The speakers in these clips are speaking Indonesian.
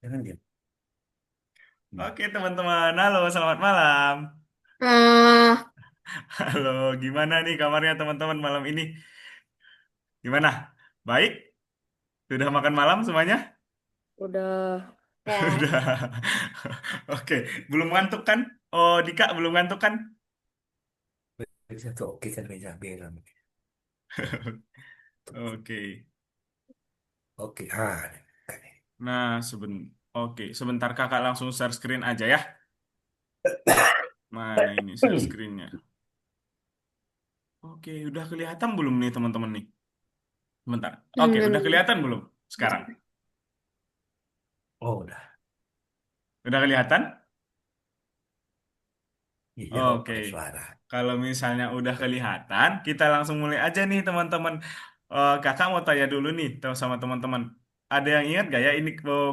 Jangan diam. Oke teman-teman, halo selamat malam. Ah, Halo, gimana nih kabarnya teman-teman malam ini? Gimana? Baik? Sudah makan malam semuanya? udah ya. Udah. Oke, belum ngantuk kan? Oh, Dika belum ngantuk kan? Bisa tuh oke kan bisa bilang. Oke. Oke, kan. Nah, Oke, sebentar kakak langsung share screen aja ya. Mana ini share screen-nya? Oke, udah kelihatan belum nih teman-teman nih? Sebentar. Oke, udah Hmm, kelihatan belum sekarang? Oh udah. Udah kelihatan? Iya kok Oke, pakai suara. kalau misalnya udah kelihatan, kita langsung mulai aja nih teman-teman. Kakak mau tanya dulu nih sama teman-teman. Ada yang ingat gak ya ini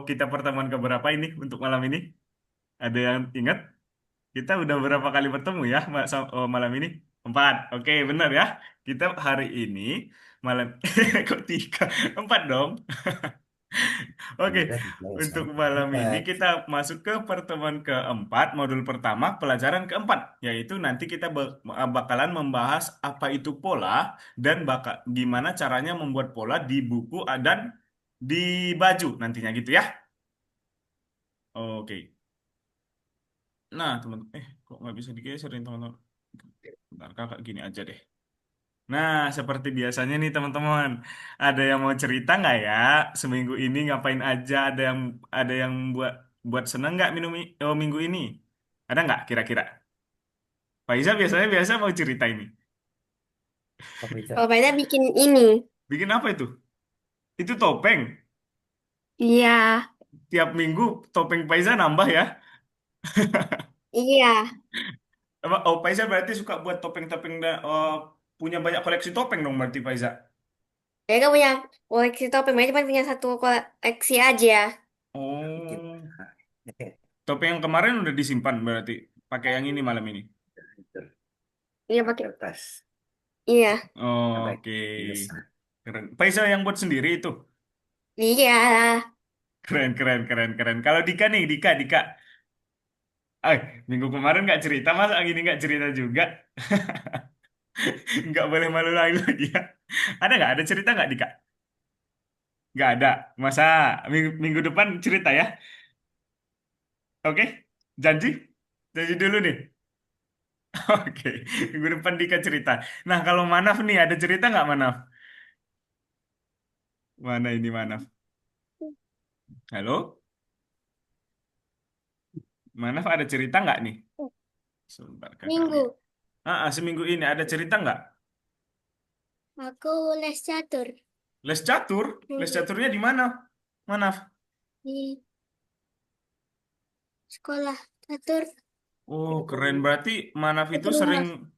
kita pertemuan keberapa ini untuk malam ini? Ada yang ingat? Kita udah berapa kali bertemu ya malam ini? Empat. Oke, benar ya. Kita hari ini malam kok tiga? Empat dong. Oke, Udah dibilang untuk sama malam ini empat. kita masuk ke pertemuan keempat, modul pertama, pelajaran keempat, yaitu nanti kita bakalan membahas apa itu pola dan gimana caranya membuat pola di buku dan di baju nantinya gitu ya. Oke, nah teman, kok nggak bisa digeserin teman-teman? Bentar, kakak gini aja deh. Nah, seperti biasanya nih teman-teman, ada yang mau cerita nggak ya? Seminggu ini ngapain aja? Ada yang buat buat seneng nggak minggu ini? Ada nggak kira-kira? Faiza biasanya biasa mau cerita ini. Apa bisa? Kalau Paida bikin ini. Bikin apa itu? Itu topeng. Iya, Tiap minggu topeng Faiza nambah ya. iya. Oh, Faiza berarti suka buat topeng-topeng punya banyak koleksi topeng dong berarti Faiza. Saya kan punya koleksi topeng, saya cuma punya satu koleksi aja. Bikin. Oh, Ah, topeng yang kemarin udah disimpan berarti. Pakai yang ini malam ini. Itu. Iya Pakai pakai. kertas. Iya, Apa? Oke, Minus. keren. Faisal yang buat sendiri itu. iya. Keren, keren, keren, keren. Kalau Dika nih, Dika. Minggu kemarin nggak cerita, masa gini nggak cerita juga? Nggak boleh malu lagi ya. Ada nggak? Ada cerita nggak, Dika? Nggak ada. Masa minggu depan cerita ya? Oke? Janji? Janji dulu nih. Oke, minggu depan Dika cerita. Nah, kalau Manaf nih, ada cerita nggak Manaf? Mana ini Manaf? Halo? Manaf ada cerita nggak nih? Sebentar, kakak lihat. Minggu. Seminggu ini ada cerita nggak? Aku les catur. Les catur? Les Hmm, caturnya di mana? Mana? di sekolah catur. Oh, keren. Berarti Manaf itu Catur sering rumah.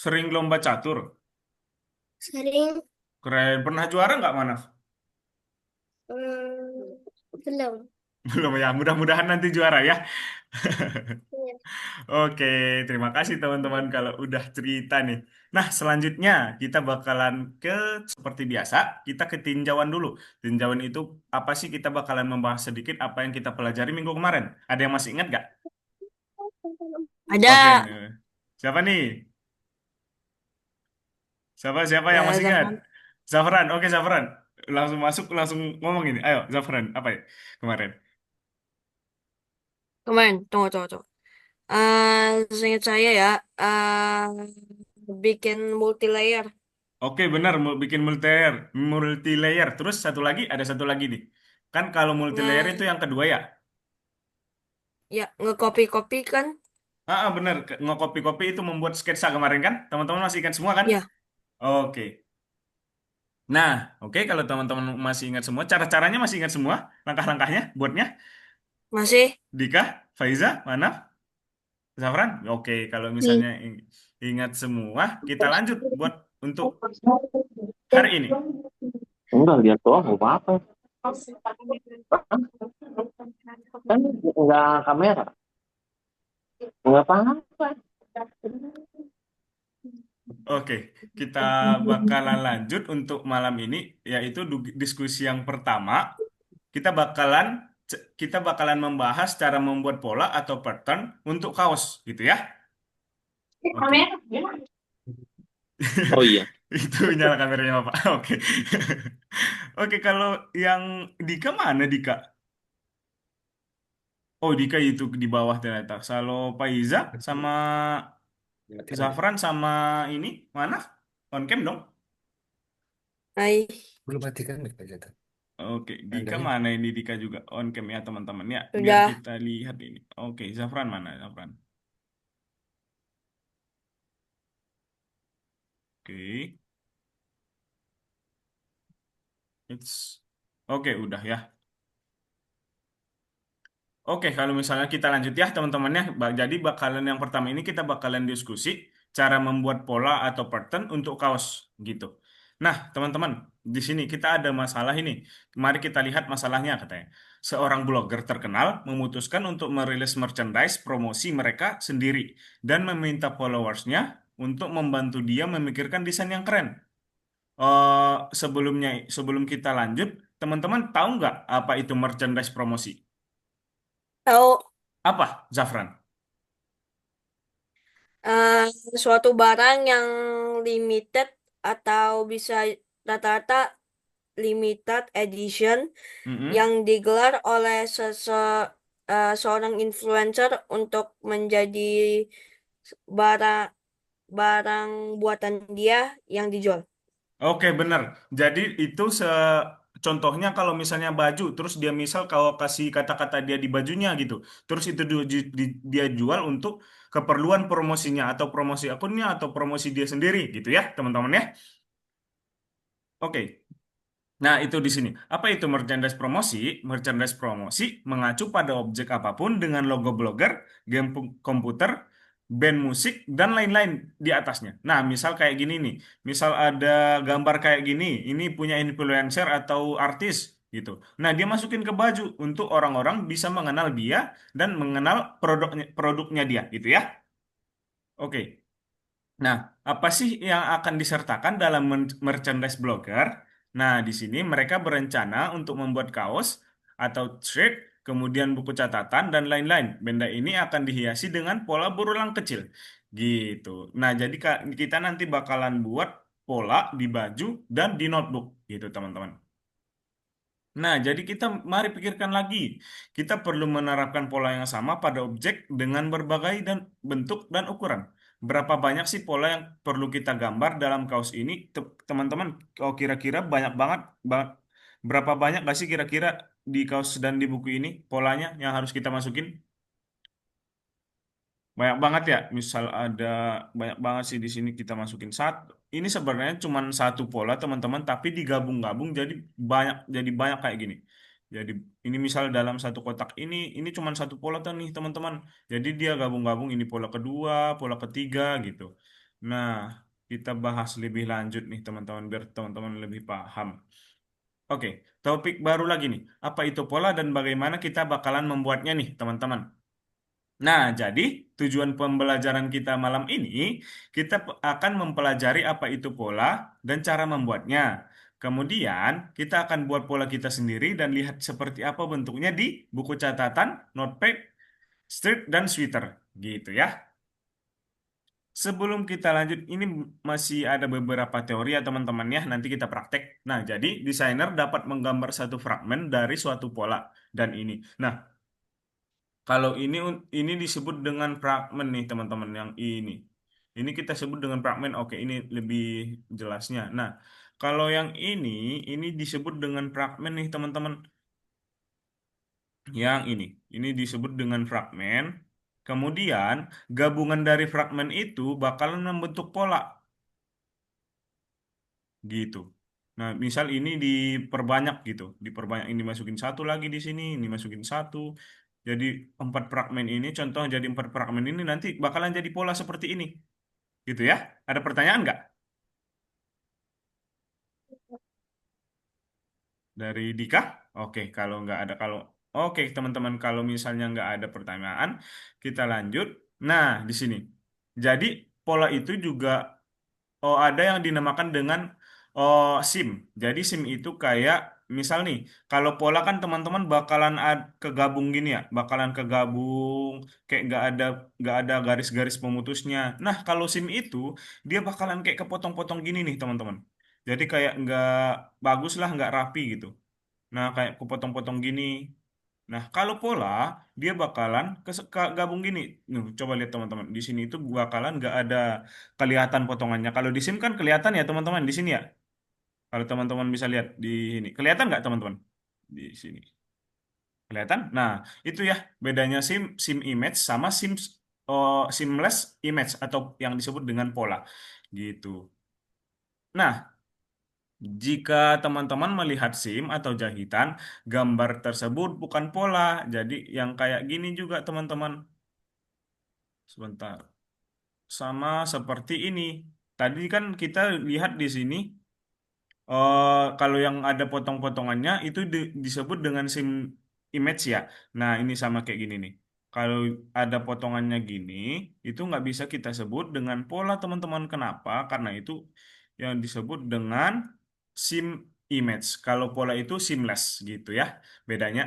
sering lomba catur. Sering. Keren. Pernah juara nggak Manaf? Belum. Belum ya. Mudah-mudahan nanti juara ya. Iya. Oke, terima kasih teman-teman kalau udah cerita nih. Nah, selanjutnya kita bakalan seperti biasa, kita ke tinjauan dulu. Tinjauan itu apa sih? Kita bakalan membahas sedikit apa yang kita pelajari minggu kemarin. Ada yang masih ingat nggak? Oke, Ada. siapa nih? Siapa yang Ya, masih ingat? Zafran. Zafran, oke Zafran. Langsung masuk, langsung ngomong ini. Ayo, Zafran, apa ya kemarin? Kemarin, tunggu. Seingat saya ya, bikin multi layer. Oke, benar, mau bikin multi layer. Terus ada satu lagi nih. Kan kalau multi layer Nge, itu yang kedua ya? ya nge-copy kan? Benar. Ngekopi-kopi itu membuat sketsa kemarin kan? Teman-teman masih ingat semua kan? Ya, Oke. Nah, oke kalau teman-teman masih ingat semua, cara-caranya masih ingat semua, langkah-langkahnya, buatnya. masih. Dika, Faiza, mana? Zafran? Oke, kalau Nih. misalnya ingat semua, kita lanjut buat untuk hari ini. Enggak lihat doang, nggak apa-apa. Kan nggak kamera. Nggak apa-apa. Oke, kita bakalan lanjut untuk malam ini, yaitu diskusi yang pertama. Kita bakalan kita bakalan membahas cara membuat pola atau pattern untuk kaos gitu ya. Oke. Oh iya. Itu nyala kameranya Pak. Oke. Oke, kalau yang Dika mana Dika? Oh, Dika itu di bawah ternyata. Kalau Paiza sama Matikan deh. Zafran sama ini mana? On cam dong. Hai, Belum matikan mic aja tuh. Oke, Dika Tandanya. mana ini Dika juga on cam ya teman-teman ya. Biar sudah. kita lihat ini. Oke, Zafran mana Zafran? Oke, it's oke udah ya. Oke, kalau misalnya kita lanjut ya teman-teman ya. Jadi bakalan yang pertama ini kita bakalan diskusi cara membuat pola atau pattern untuk kaos gitu. Nah, teman-teman, di sini kita ada masalah ini. Mari kita lihat masalahnya katanya. Seorang blogger terkenal memutuskan untuk merilis merchandise promosi mereka sendiri dan meminta followersnya untuk membantu dia memikirkan desain yang keren. Sebelumnya, sebelum kita lanjut, teman-teman tahu nggak apa itu merchandise promosi? Tahu, Apa, Zafran? eh, suatu barang yang limited atau bisa rata-rata limited edition Mm-mm. yang digelar oleh seorang influencer untuk menjadi barang barang buatan dia yang dijual. Oke, benar. Jadi itu contohnya kalau misalnya baju, terus dia misal kalau kasih kata-kata dia di bajunya gitu, terus itu dia jual untuk keperluan promosinya atau promosi akunnya atau promosi dia sendiri gitu ya, teman-teman ya. Oke. Nah, itu di sini. Apa itu merchandise promosi? Merchandise promosi mengacu pada objek apapun dengan logo blogger, game komputer, band musik, dan lain-lain di atasnya. Nah, misal kayak gini nih. Misal ada gambar kayak gini, ini punya influencer atau artis gitu. Nah, dia masukin ke baju untuk orang-orang bisa mengenal dia dan mengenal produknya dia gitu ya. Oke. Nah, apa sih yang akan disertakan dalam merchandise blogger? Nah, di sini mereka berencana untuk membuat kaos atau shirt, kemudian buku catatan dan lain-lain. Benda ini akan dihiasi dengan pola berulang kecil. Gitu. Nah, jadi kita nanti bakalan buat pola di baju dan di notebook gitu, teman-teman. Nah, jadi kita mari pikirkan lagi. Kita perlu menerapkan pola yang sama pada objek dengan berbagai dan bentuk dan ukuran. Berapa banyak sih pola yang perlu kita gambar dalam kaos ini, teman-teman? Oh, kira-kira banyak banget, berapa banyak gak sih kira-kira di kaos dan di buku ini polanya yang harus kita masukin? Banyak banget ya, misal ada banyak banget sih di sini kita masukin satu. Ini sebenarnya cuma satu pola teman-teman, tapi digabung-gabung jadi banyak kayak gini. Jadi ini misal dalam satu kotak ini cuma satu pola tuh nih teman-teman. Jadi dia gabung-gabung ini pola kedua, pola ketiga gitu. Nah, kita bahas lebih lanjut nih teman-teman biar teman-teman lebih paham. Oke, topik baru lagi nih. Apa itu pola dan bagaimana kita bakalan membuatnya nih teman-teman? Nah, jadi tujuan pembelajaran kita malam ini, kita akan mempelajari apa itu pola dan cara membuatnya. Kemudian, kita akan buat pola kita sendiri dan lihat seperti apa bentuknya di buku catatan, notepad, strip, dan sweater. Gitu ya. Sebelum kita lanjut, ini masih ada beberapa teori ya teman-teman ya, nanti kita praktek. Nah, jadi desainer dapat menggambar satu fragmen dari suatu pola dan ini. Nah, kalau ini disebut dengan fragmen nih teman-teman yang ini. Ini kita sebut dengan fragmen. Oke, ini lebih jelasnya. Nah, kalau yang ini disebut dengan fragmen nih teman-teman. Yang ini disebut dengan fragmen. Kemudian gabungan dari fragmen itu bakalan membentuk pola gitu. Nah, misal ini diperbanyak gitu, diperbanyak ini masukin satu lagi di sini, ini masukin satu. Jadi empat fragmen ini, contoh jadi empat fragmen ini nanti bakalan jadi pola seperti ini, gitu ya. Ada pertanyaan nggak dari Dika? Oke, kalau nggak ada oke teman-teman kalau misalnya nggak ada pertanyaan, kita lanjut. Nah, di sini. Jadi pola itu juga ada yang dinamakan dengan SIM. Jadi SIM itu kayak misal nih, kalau pola kan teman-teman bakalan kegabung gini ya, bakalan kegabung kayak nggak ada garis-garis pemutusnya. Nah, kalau SIM itu dia bakalan kayak kepotong-potong gini nih teman-teman. Jadi kayak nggak bagus lah, nggak rapi gitu. Nah, kayak kepotong-potong gini. Nah, kalau pola dia bakalan gabung gini. Coba lihat teman-teman. Di sini itu bakalan nggak ada kelihatan potongannya. Kalau di SIM kan kelihatan ya teman-teman di sini ya. Kalau teman-teman bisa lihat di sini, kelihatan nggak teman-teman? Di sini. Kelihatan? Nah, itu ya bedanya SIM SIM image sama seamless image atau yang disebut dengan pola. Gitu. Nah, jika teman-teman melihat SIM atau jahitan, gambar tersebut bukan pola. Jadi yang kayak gini juga teman-teman. Sebentar. Sama seperti ini. Tadi kan kita lihat di sini. Kalau yang ada potong-potongannya itu disebut dengan sim image ya. Nah, ini sama kayak gini nih. Kalau ada potongannya gini, itu nggak bisa kita sebut dengan pola teman-teman. Kenapa? Karena itu yang disebut dengan sim image. Kalau pola itu seamless gitu ya. Bedanya.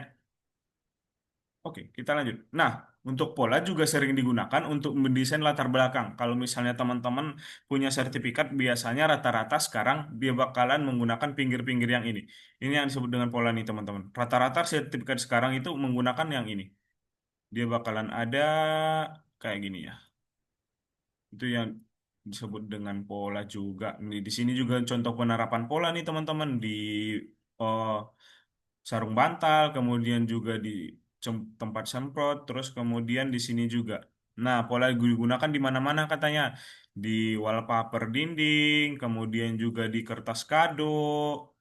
Oke, kita lanjut. Nah, untuk pola juga sering digunakan untuk mendesain latar belakang. Kalau misalnya teman-teman punya sertifikat, biasanya rata-rata sekarang dia bakalan menggunakan pinggir-pinggir yang ini. Ini yang disebut dengan pola nih, teman-teman. Rata-rata sertifikat sekarang itu menggunakan yang ini. Dia bakalan ada kayak gini ya. Itu yang disebut dengan pola juga. Di sini juga contoh penerapan pola nih, teman-teman. Di eh, sarung bantal, kemudian juga di tempat semprot, terus kemudian di sini juga. Nah, pola digunakan di mana-mana katanya. Di wallpaper dinding, kemudian juga di kertas kado.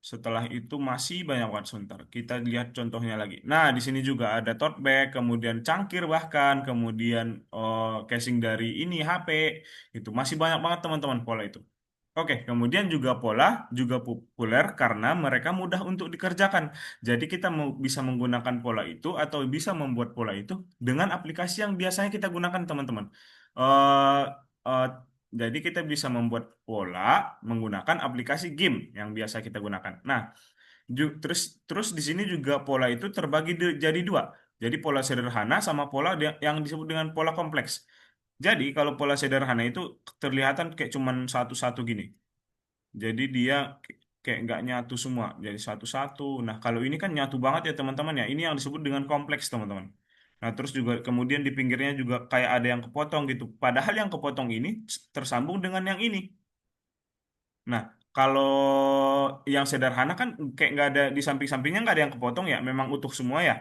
Setelah itu masih banyak banget sebentar. Kita lihat contohnya lagi. Nah, di sini juga ada tote bag, kemudian cangkir bahkan, kemudian casing dari ini HP. Itu masih banyak banget teman-teman pola itu. Oke, kemudian juga pola juga populer karena mereka mudah untuk dikerjakan. Jadi kita bisa menggunakan pola itu atau bisa membuat pola itu dengan aplikasi yang biasanya kita gunakan, teman-teman. Eh, eh, jadi kita bisa membuat pola menggunakan aplikasi game yang biasa kita gunakan. Nah, terus terus di sini juga pola itu terbagi jadi dua. Jadi pola sederhana sama pola yang disebut dengan pola kompleks. Jadi kalau pola sederhana itu terlihatan kayak cuman satu-satu gini. Jadi dia kayak nggak nyatu semua, jadi satu-satu. Nah, kalau ini kan nyatu banget ya teman-teman ya. Ini yang disebut dengan kompleks teman-teman. Nah, terus juga kemudian di pinggirnya juga kayak ada yang kepotong gitu. Padahal yang kepotong ini tersambung dengan yang ini. Nah, kalau yang sederhana kan kayak nggak ada di samping-sampingnya nggak ada yang kepotong ya, memang utuh semua ya.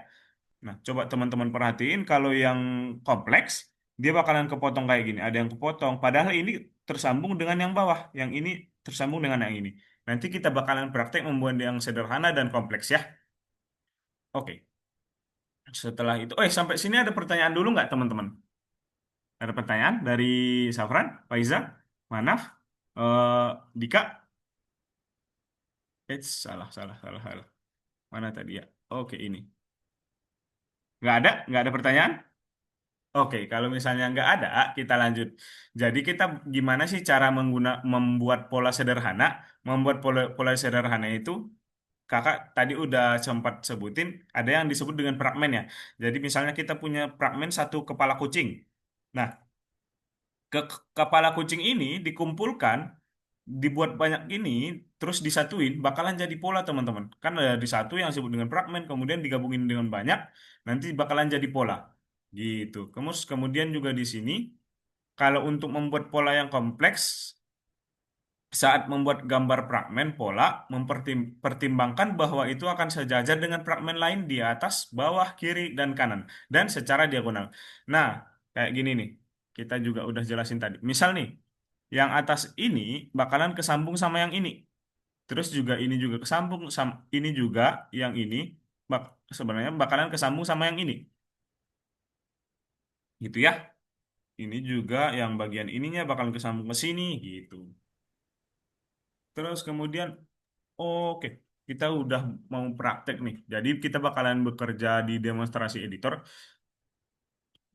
Nah, coba teman-teman perhatiin kalau yang kompleks dia bakalan kepotong kayak gini. Ada yang kepotong, padahal ini tersambung dengan yang bawah, yang ini tersambung dengan yang ini. Nanti kita bakalan praktek membuat yang sederhana dan kompleks ya. Oke, setelah itu, sampai sini ada pertanyaan dulu nggak teman-teman? Ada pertanyaan dari Safran, Faiza, Manaf, eh, Dika? Salah, salah, salah, salah. Mana tadi ya? Oke, ini. Nggak ada pertanyaan? Oke, kalau misalnya nggak ada, kita lanjut. Jadi kita gimana sih cara membuat pola sederhana? Membuat pola sederhana itu, kakak tadi udah sempat sebutin, ada yang disebut dengan fragmen ya. Jadi misalnya kita punya fragmen satu kepala kucing. Nah, kepala kucing ini dikumpulkan, dibuat banyak ini, terus disatuin, bakalan jadi pola teman-teman. Kan ada di satu yang disebut dengan fragmen, kemudian digabungin dengan banyak, nanti bakalan jadi pola. Gitu. Kemudian juga di sini, kalau untuk membuat pola yang kompleks, saat membuat gambar fragmen pola, mempertimbangkan bahwa itu akan sejajar dengan fragmen lain di atas, bawah, kiri, dan kanan, dan secara diagonal. Nah, kayak gini nih, kita juga udah jelasin tadi. Misal nih, yang atas ini bakalan kesambung sama yang ini. Terus juga ini juga kesambung sama ini juga, yang ini sebenarnya bakalan kesambung sama yang ini. Gitu ya. Ini juga yang bagian ininya bakalan kesambung ke sini gitu. Terus kemudian oke, kita udah mau praktek nih. Jadi kita bakalan bekerja di demonstrasi editor.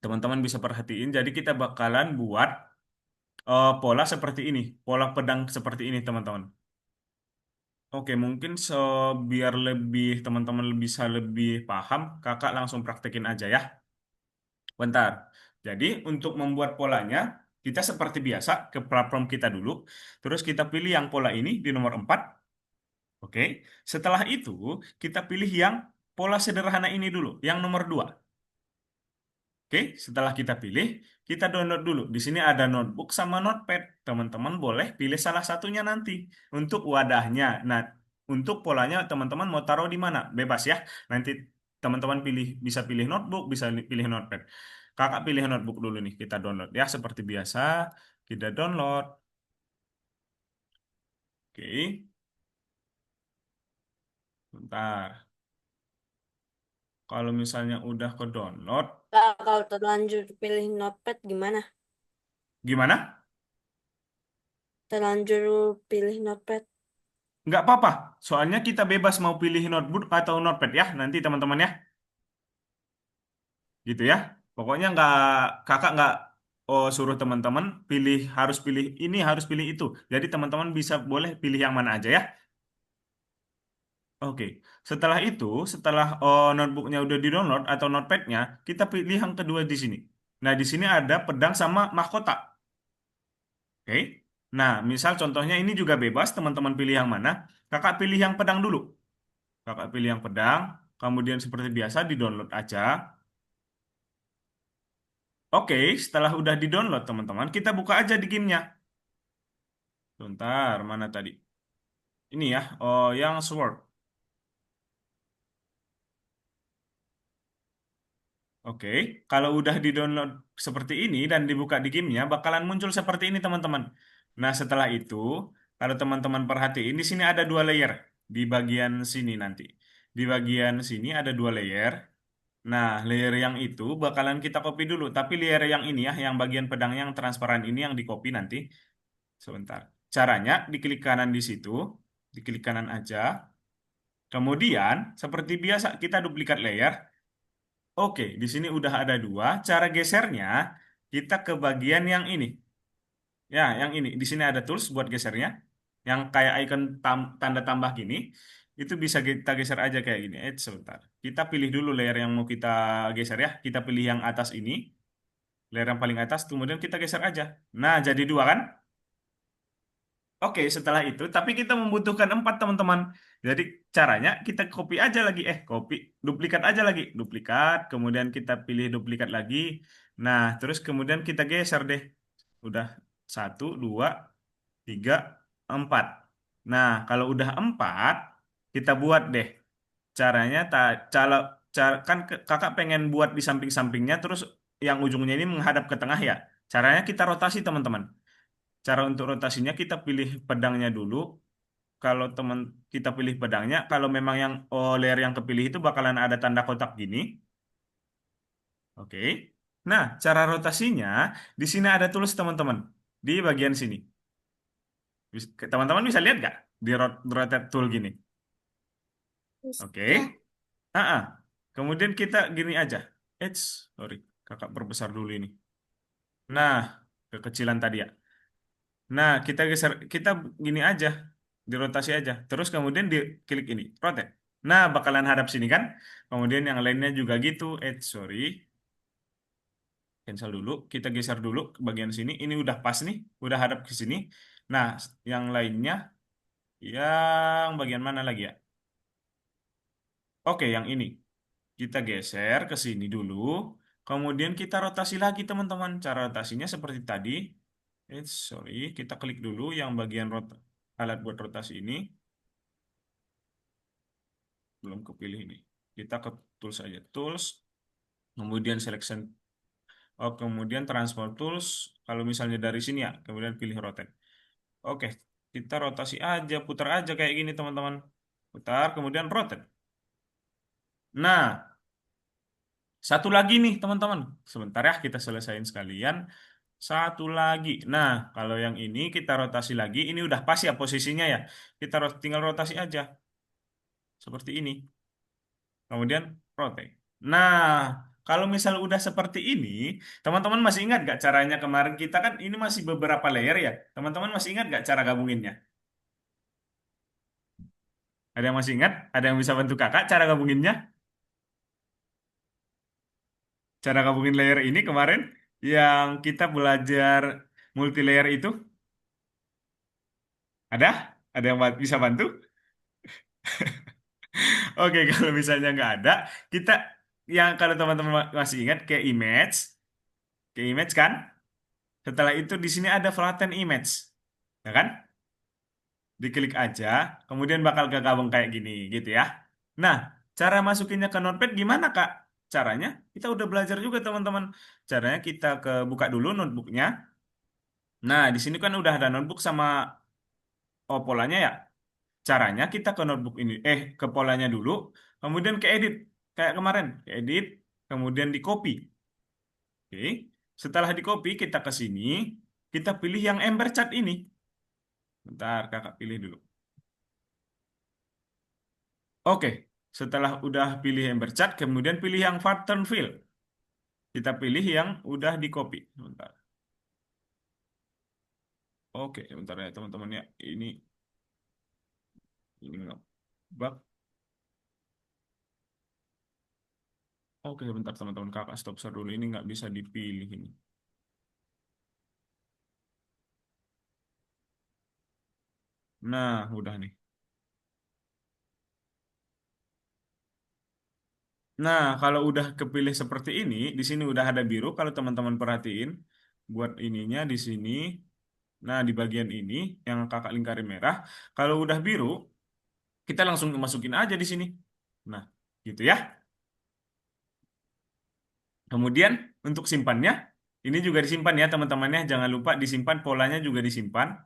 Teman-teman bisa perhatiin. Jadi kita bakalan buat pola seperti ini, pola pedang seperti ini, teman-teman. Oke, mungkin biar lebih teman-teman bisa lebih paham, kakak langsung praktekin aja ya. Bentar. Jadi untuk membuat polanya, kita seperti biasa ke platform kita dulu. Terus kita pilih yang pola ini di nomor 4. Oke. Setelah itu, kita pilih yang pola sederhana ini dulu, yang nomor 2. Oke, setelah kita pilih, kita download dulu. Di sini ada notebook sama notepad. Teman-teman boleh pilih salah satunya nanti untuk wadahnya. Nah, untuk polanya teman-teman mau taruh di mana? Bebas ya. Nanti teman-teman bisa pilih notebook, bisa pilih notepad. Kakak pilih notebook dulu nih, kita download ya seperti biasa. Kita download. Oke, bentar. Kalau misalnya udah ke download, Kak, kalau terlanjur pilih notepad gimana? gimana? Terlanjur pilih notepad. Nggak apa-apa. Soalnya kita bebas mau pilih notebook atau notepad ya, nanti teman-teman ya. Gitu ya. Pokoknya kakak nggak suruh teman-teman harus pilih ini, harus pilih itu. Jadi teman-teman bisa boleh pilih yang mana aja ya. Oke. Setelah itu, setelah notebooknya udah di-download atau notepadnya, kita pilih yang kedua di sini. Nah, di sini ada pedang sama mahkota. Oke. Nah, misal contohnya ini juga bebas, teman-teman pilih yang mana. Kakak pilih yang pedang dulu. Kakak pilih yang pedang, kemudian seperti biasa di-download aja. Oke, setelah udah di-download teman-teman, kita buka aja di gamenya. Bentar, mana tadi? Ini ya, oh yang Sword. Oke, kalau udah di-download seperti ini dan dibuka di gamenya, bakalan muncul seperti ini teman-teman. Nah, setelah itu, kalau teman-teman perhatiin, di sini ada dua layer. Di bagian sini nanti. Di bagian sini ada dua layer. Nah, layer yang itu bakalan kita copy dulu. Tapi layer yang ini ya, yang bagian pedang yang transparan ini yang di copy nanti. Sebentar. Caranya, diklik kanan di situ. Diklik kanan aja. Kemudian, seperti biasa, kita duplikat layer. Oke, di sini udah ada dua. Cara gesernya, kita ke bagian yang ini. Ya, yang ini. Di sini ada tools buat gesernya. Yang kayak icon tanda tambah gini. Itu bisa kita geser aja kayak gini. Sebentar. Kita pilih dulu layer yang mau kita geser ya. Kita pilih yang atas ini. Layer yang paling atas, kemudian kita geser aja. Nah, jadi dua kan? Oke, setelah itu, tapi kita membutuhkan empat teman-teman. Jadi caranya kita copy aja lagi, duplikat aja lagi, duplikat, kemudian kita pilih duplikat lagi. Nah, terus kemudian kita geser deh. Udah satu, dua, tiga, empat. Nah, kalau udah empat, kita buat deh. Caranya, kalau kan kakak pengen buat di samping-sampingnya, terus yang ujungnya ini menghadap ke tengah ya. Caranya kita rotasi teman-teman. Cara untuk rotasinya kita pilih pedangnya dulu. Kalau teman kita pilih pedangnya, kalau memang yang layer yang kepilih itu bakalan ada tanda kotak gini. Oke. Nah, cara rotasinya di sini ada tulis teman-teman di bagian sini. Teman-teman bisa lihat nggak di rotate tool gini? Oke. Ya. Ah, kemudian kita gini aja. Sorry, kakak perbesar dulu ini. Nah, kekecilan tadi ya. Nah, kita geser, kita gini aja, dirotasi aja. Terus kemudian diklik ini, rotate. Nah, bakalan hadap sini kan? Kemudian yang lainnya juga gitu. Sorry, cancel dulu. Kita geser dulu ke bagian sini. Ini udah pas nih, udah hadap ke sini. Nah, yang lainnya, yang bagian mana lagi ya? Oke, yang ini. Kita geser ke sini dulu. Kemudian kita rotasi lagi, teman-teman. Cara rotasinya seperti tadi. Sorry, kita klik dulu yang bagian alat buat rotasi ini. Belum kepilih ini. Kita ke tools aja. Tools, kemudian selection. Oh, kemudian transfer tools. Kalau misalnya dari sini ya, kemudian pilih rotate. Oke, kita rotasi aja, putar aja kayak gini, teman-teman. Putar, kemudian rotate. Nah, satu lagi nih, teman-teman. Sebentar ya, kita selesaiin sekalian. Satu lagi. Nah, kalau yang ini kita rotasi lagi. Ini udah pas ya posisinya ya. Kita tinggal rotasi aja. Seperti ini. Kemudian rotate. Nah, kalau misal udah seperti ini, teman-teman masih ingat gak caranya kemarin kita kan ini masih beberapa layer ya. Teman-teman masih ingat gak cara gabunginnya? Ada yang masih ingat? Ada yang bisa bantu kakak cara gabunginnya? Cara gabungin layer ini kemarin yang kita belajar multi layer itu? Ada? Ada yang bisa bantu? Oke, kalau misalnya nggak ada, kita yang kalau teman-teman masih ingat ke image kan? Setelah itu di sini ada flatten image, ya kan? Diklik aja, kemudian bakal kegabung kayak gini, gitu ya. Nah, cara masukinnya ke Notepad gimana, Kak? Caranya, kita udah belajar juga, teman-teman. Caranya kita buka dulu notebooknya. Nah, di sini kan udah ada notebook sama polanya ya. Caranya kita ke notebook ini, ke polanya dulu, kemudian ke edit, kayak kemarin, ke edit, kemudian di copy. Oke, setelah di copy, kita ke sini, kita pilih yang ember chat ini. Bentar, kakak pilih dulu. Oke, setelah udah pilih ember chat, kemudian pilih yang pattern fill. Kita pilih yang udah di copy. Bentar. Oke, sebentar ya teman-teman ya. Ini nggak bug. Oke, sebentar teman-teman, kakak stop share dulu. Ini nggak bisa dipilih ini. Nah, udah nih. Nah, kalau udah kepilih seperti ini, di sini udah ada biru. Kalau teman-teman perhatiin, buat ininya di sini. Nah, di bagian ini yang kakak lingkari merah, kalau udah biru, kita langsung masukin aja di sini. Nah, gitu ya. Kemudian untuk simpannya, ini juga disimpan ya teman-temannya. Jangan lupa disimpan, polanya juga disimpan.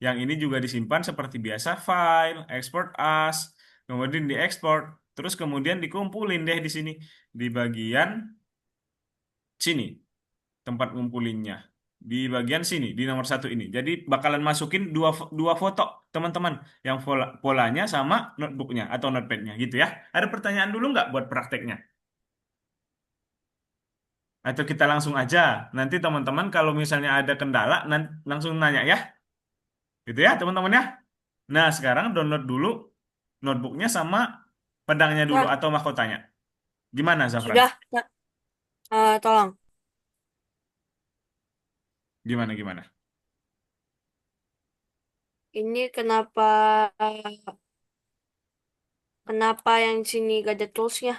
Yang ini juga disimpan seperti biasa, file, export as, kemudian diekspor, terus kemudian dikumpulin deh di sini di bagian sini tempat ngumpulinnya di bagian sini di nomor satu ini. Jadi bakalan masukin dua foto teman-teman yang polanya sama notebooknya atau notepadnya gitu ya. Ada pertanyaan dulu nggak buat prakteknya? Atau kita langsung aja. Nanti teman-teman kalau misalnya ada kendala langsung nanya ya. Gitu ya teman-teman ya. Nah sekarang download dulu notebooknya sama pedangnya dulu Kak, atau mahkotanya. Gimana Zafran? sudah, Kak. Tolong. Gimana gimana? Ini kenapa yang sini gak ada toolsnya?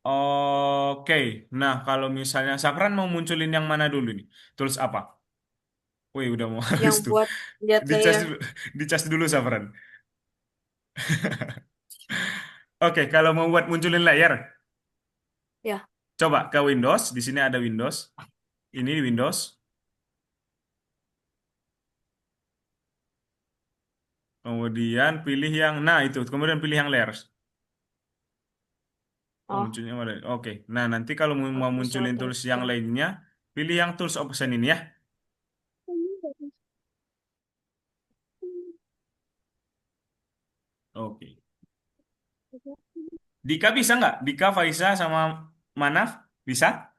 Oke, nah kalau misalnya Zafran mau munculin yang mana dulu nih? Tools apa? Wih, udah mau habis Yang tuh. buat lihat Dicas layer. dulu, dicas dulu, Safran. Oke, kalau mau buat munculin layar, Ya. coba ke Windows. Di sini ada Windows. Ini di Windows. Kemudian pilih yang, nah itu. Kemudian pilih yang layers. Oh, Oh, munculnya mana? Oke. Nah, nanti kalau mau munculin Microsoft tools yang Excel. lainnya, pilih yang tools option ini ya. Oke. Dika bisa nggak? Dika, Faisa, sama Manaf? Bisa?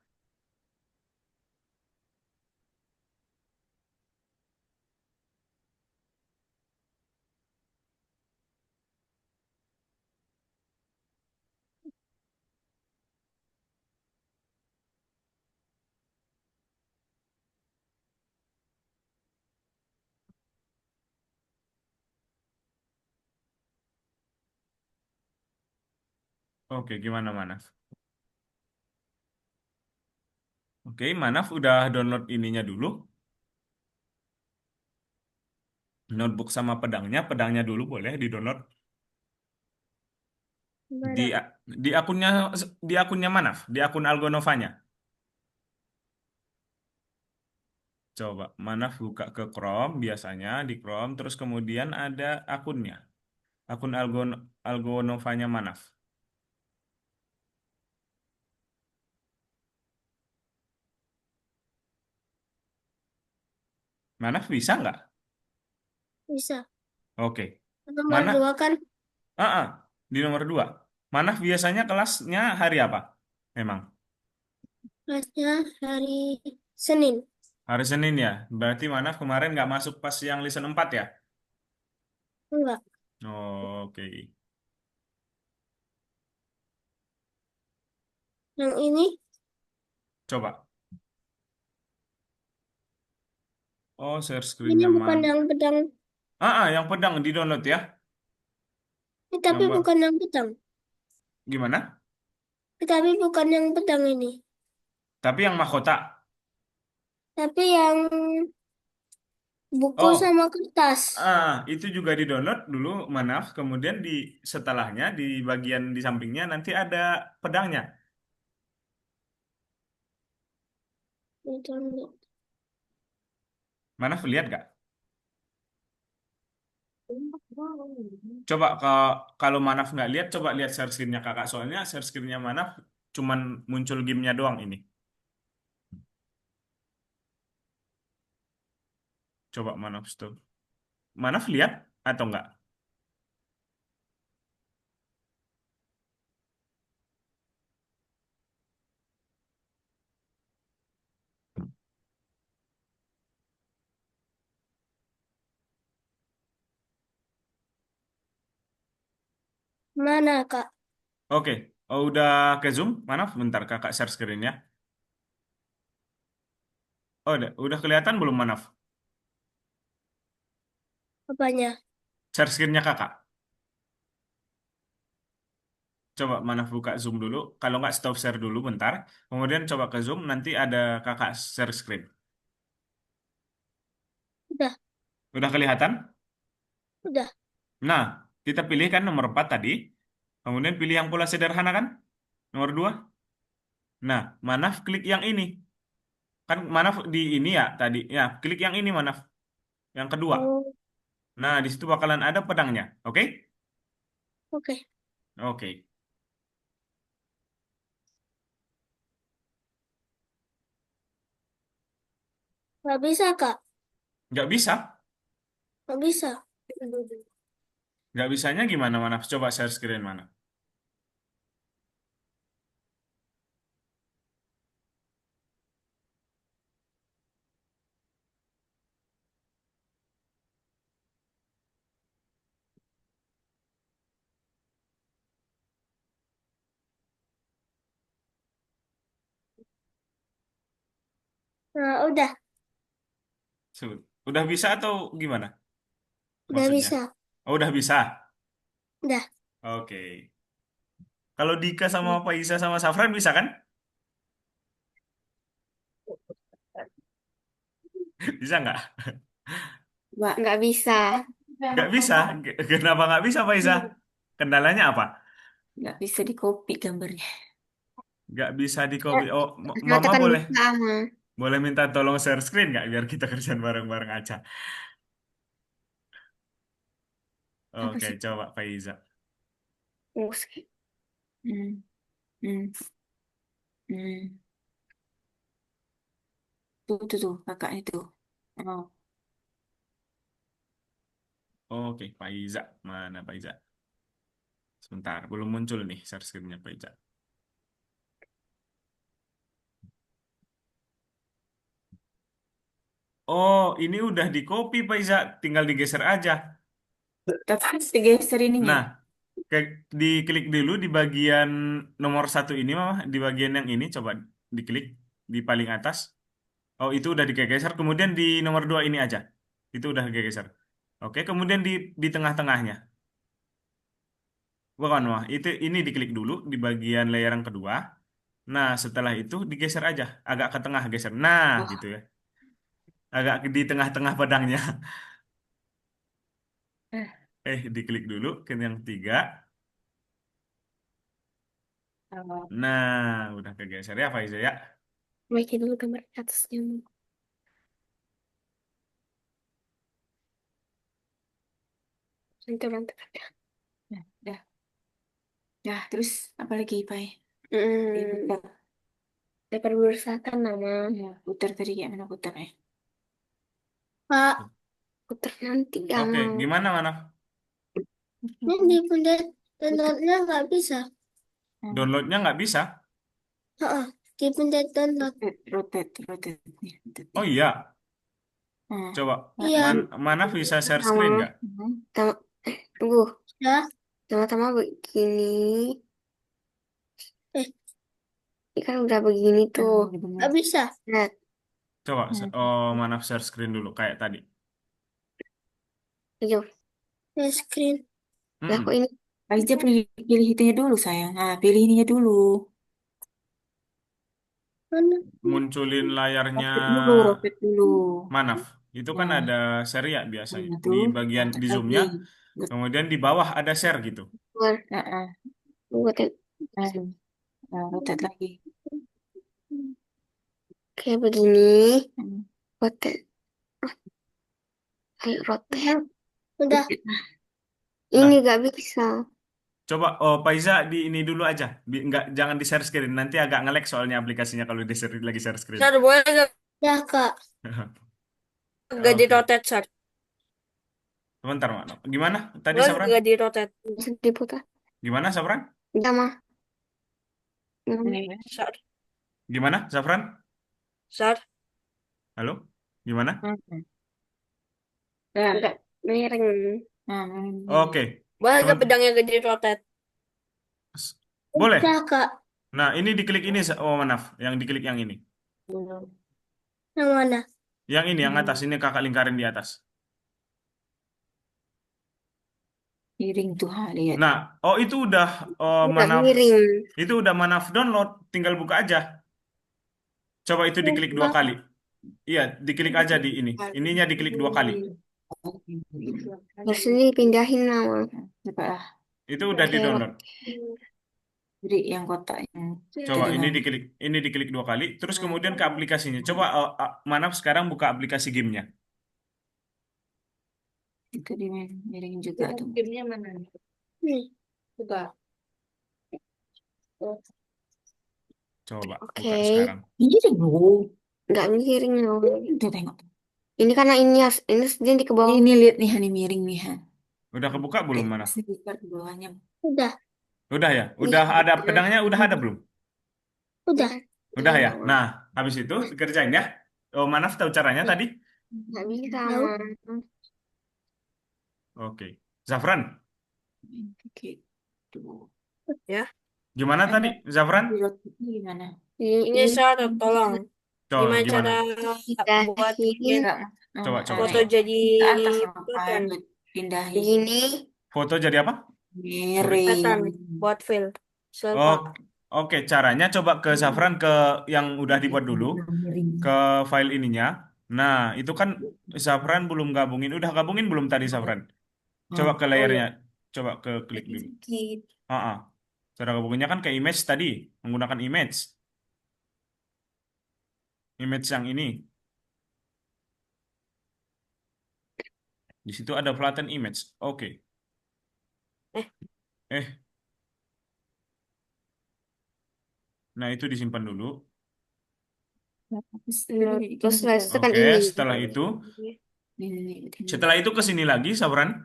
Oke, gimana Manaf? Oke, Manaf udah download ininya dulu. Notebook sama pedangnya. Pedangnya dulu boleh di-download. Di Mana? di akunnya Manaf, di akun Algonovanya. Coba Manaf buka ke Chrome biasanya di Chrome terus kemudian ada akunnya. Akun Algonovanya Manaf. Manaf bisa nggak? Bisa. Oke. Nomor Manaf, dua kan di nomor 2. Manaf biasanya kelasnya hari apa? Memang kelasnya hari Senin. hari Senin ya. Berarti Manaf kemarin nggak masuk pas yang listen 4 ya? Enggak. Oke. Yang ini, Coba. Oh, share ini screen-nya bukan yang pedang. yang pedang di-download ya. Ini tapi Yang bukan yang pedang. gimana? Tapi bukan yang pedang ini. Tapi yang mahkota. Tapi yang buku Oh, sama kertas. itu juga di-download dulu, Manaf. Kemudian di setelahnya di bagian di sampingnya nanti ada pedangnya. Itu. Manaf lihat gak? Coba kalau Manaf nggak lihat, coba lihat share screen-nya kakak. Soalnya share screen-nya Manaf cuman muncul gamenya doang ini. Coba Manaf stop. Manaf lihat atau enggak? Mana, Kak? Oke, oh, udah ke Zoom? Manaf, bentar kakak share screen-nya. Oh, udah kelihatan belum Manaf? Apanya? Share screen-nya kakak. Coba Manaf buka Zoom dulu. Kalau nggak stop share dulu bentar. Kemudian coba ke Zoom, nanti ada kakak share screen. Udah, Udah kelihatan? udah. Nah, kita pilih kan nomor 4 tadi. Kemudian pilih yang pola sederhana kan? Nomor 2. Nah, Manaf klik yang ini. Kan Manaf di ini ya tadi. Ya, klik yang ini Manaf. Yang kedua. Oh, Nah, di situ bakalan ada pedangnya. Oke? oke. Oke. Nggak bisa, Kak. Nggak bisa. Nggak bisa. Nggak bisanya gimana Manaf? Coba share screen mana? Nah, udah. Udah bisa atau gimana Udah maksudnya? bisa. Oh, udah bisa. Udah. Oke. Kalau Dika sama Faisa sama Safran bisa kan? Bisa nggak? Nggak bisa. Nggak bisa. Kenapa nggak bisa Faisa? Kendalanya apa? Nggak bisa di copy gambarnya. Nggak bisa di Ya, copy. Oh, Mama katakan boleh bisa, ama. boleh minta tolong share screen nggak biar kita kerjaan bareng-bareng aja. Apa Oke, sih? coba Faiza. Oh, Hmm, hmm, hmm. Tuh, kakak itu. Oh, Oke, Faiza. Mana Faiza? Sebentar, belum muncul nih share screen-nya Faiza. Oh, ini udah di copy Faiza, tinggal digeser aja. tapi harus digeser ininya. Nah, ke, diklik dulu di bagian nomor 1 ini, Mama. Di bagian yang ini, coba diklik di paling atas. Oh, itu udah digeser. Kemudian di nomor 2 ini aja. Itu udah digeser. Oke, kemudian di tengah-tengahnya. Bukan, Mama. Itu, ini diklik dulu di bagian layar yang kedua. Nah, setelah itu digeser aja. Agak ke tengah geser. Nah, gitu Oh, ya. Agak di tengah-tengah pedangnya. eh, Diklik dulu ke yang tiga. oh, Nah, udah kegeser ya, Faiza ya. Baiki dulu gambar atasnya. Nanti orang tekan. ya, dah, dah. Terus apa lagi, Pai? Hmm, Putar, dapat berusahakan nama. ya, putar tadi gimana putar ya? Pak, putar nanti Oke, jangan. gimana, mana? Ini di bunda downloadnya nggak bisa. Hmm, Downloadnya nggak bisa. Heeh, di bunda download. rotate nih, rotate Oh nih. iya, Nah, coba. Iya, di, Mana bisa share screen sama. nggak? hmm, Sama. Tunggu. Ya. Sama-sama begini. Eh, Ini kan udah begini tuh. nggak bisa. Lihat. Coba, mana share screen dulu kayak tadi. Ayo. Screen. Lah kok Mm-mm. ini? Aja pilih, pilih itunya dulu sayang. Ah, pilih ininya dulu. Mana? Munculin layarnya Rotate dulu. Manaf. Itu kan Nah, ada share ya biasanya. nah Di tuh, bagian rotate di lagi. zoomnya, kemudian di bawah ada share gitu. Keluar. Nah, ah, Tunggu. rotate lagi. Kayak begini. Hmm. Rotate. Ayo rotate. Udah. Ini Nah, gak bisa. coba Paiza di ini dulu aja. Nggak, jangan di share screen. Nanti agak nge-lag soalnya aplikasinya kalau di share, lagi share screen. Sar, boleh Udah, Kak. gak di Oke. rotate, Sar? Sebentar, Mak. Gimana tadi Boleh Sabran? gak di rotate? Bisa diputar. Gimana Sabran? Udah mah. Ini ya. Sar. Gimana Sabran? Sar. Halo? Gimana? Hmm. Dah. Enggak miring. Nah, Oke. Boleh gak Teman, pedangnya gak di rotate? boleh. Udah, Kak. Nah, ini diklik ini, Manaf. Yang diklik yang ini. Yang mana? Yang ini, yang atas. Ini kakak lingkarin di atas. miring tuh, ha, lihat. Nah, oh itu udah Enggak Manaf. miring. Itu udah Manaf download. Tinggal buka aja. Coba itu diklik 2 kali. Iya, diklik aja di ini. Ininya diklik 2 kali. Harus ini pindahin nama. Coba lah. Itu udah Oke, di-download. Jadi yang kotak yang Coba itu ini diklik 2 kali. Terus kemudian ke aplikasinya. Coba Manaf sekarang buka aplikasi gamenya. itu di miring juga tuh. Gamenya mana? Nih. Coba. Coba Oke. buka sekarang. Miring loh. Enggak miring loh. Tuh tengok. Ini karena ini sedang ke bawah. Ini lihat nih, ha, ini miring nih, ha. Udah kebuka belum Manaf? Ini besar ke bawahnya. Udah. Udah ya? Udah ada pedangnya? Udah ada belum? Udah. Udah ya? Nah, habis itu dikerjain ya. Oh, Manaf tahu caranya tadi? Enggak bisa. Tahu. Oke. Zafran, Oke. Tuh. Ya. gimana tadi? Zafran? Di rotate gimana? Ini Sar, tolong. Coba Gimana gimana? cara buat bikin Enggak, Coba, coba, foto coba. jadi ke atas pattern? pindahin. Begini, Foto jadi apa? pattern Miring. buat fill. Oh, Selpak. oke. Caranya coba ke Zafran ke yang udah dibuat dulu, Miring. ke file ininya. Nah, itu kan Zafran belum gabungin. Udah gabungin belum tadi Zafran? Coba ke layarnya. Coba ke klik dulu. Ah, ah. Cara gabunginnya kan ke image tadi, menggunakan image. Image yang ini. Di situ ada flatten image. Oke. Eh. Eh. Nah, itu disimpan dulu. Terus tekan Oke, ini. setelah itu, Ini. setelah itu ke sini lagi, Sabran,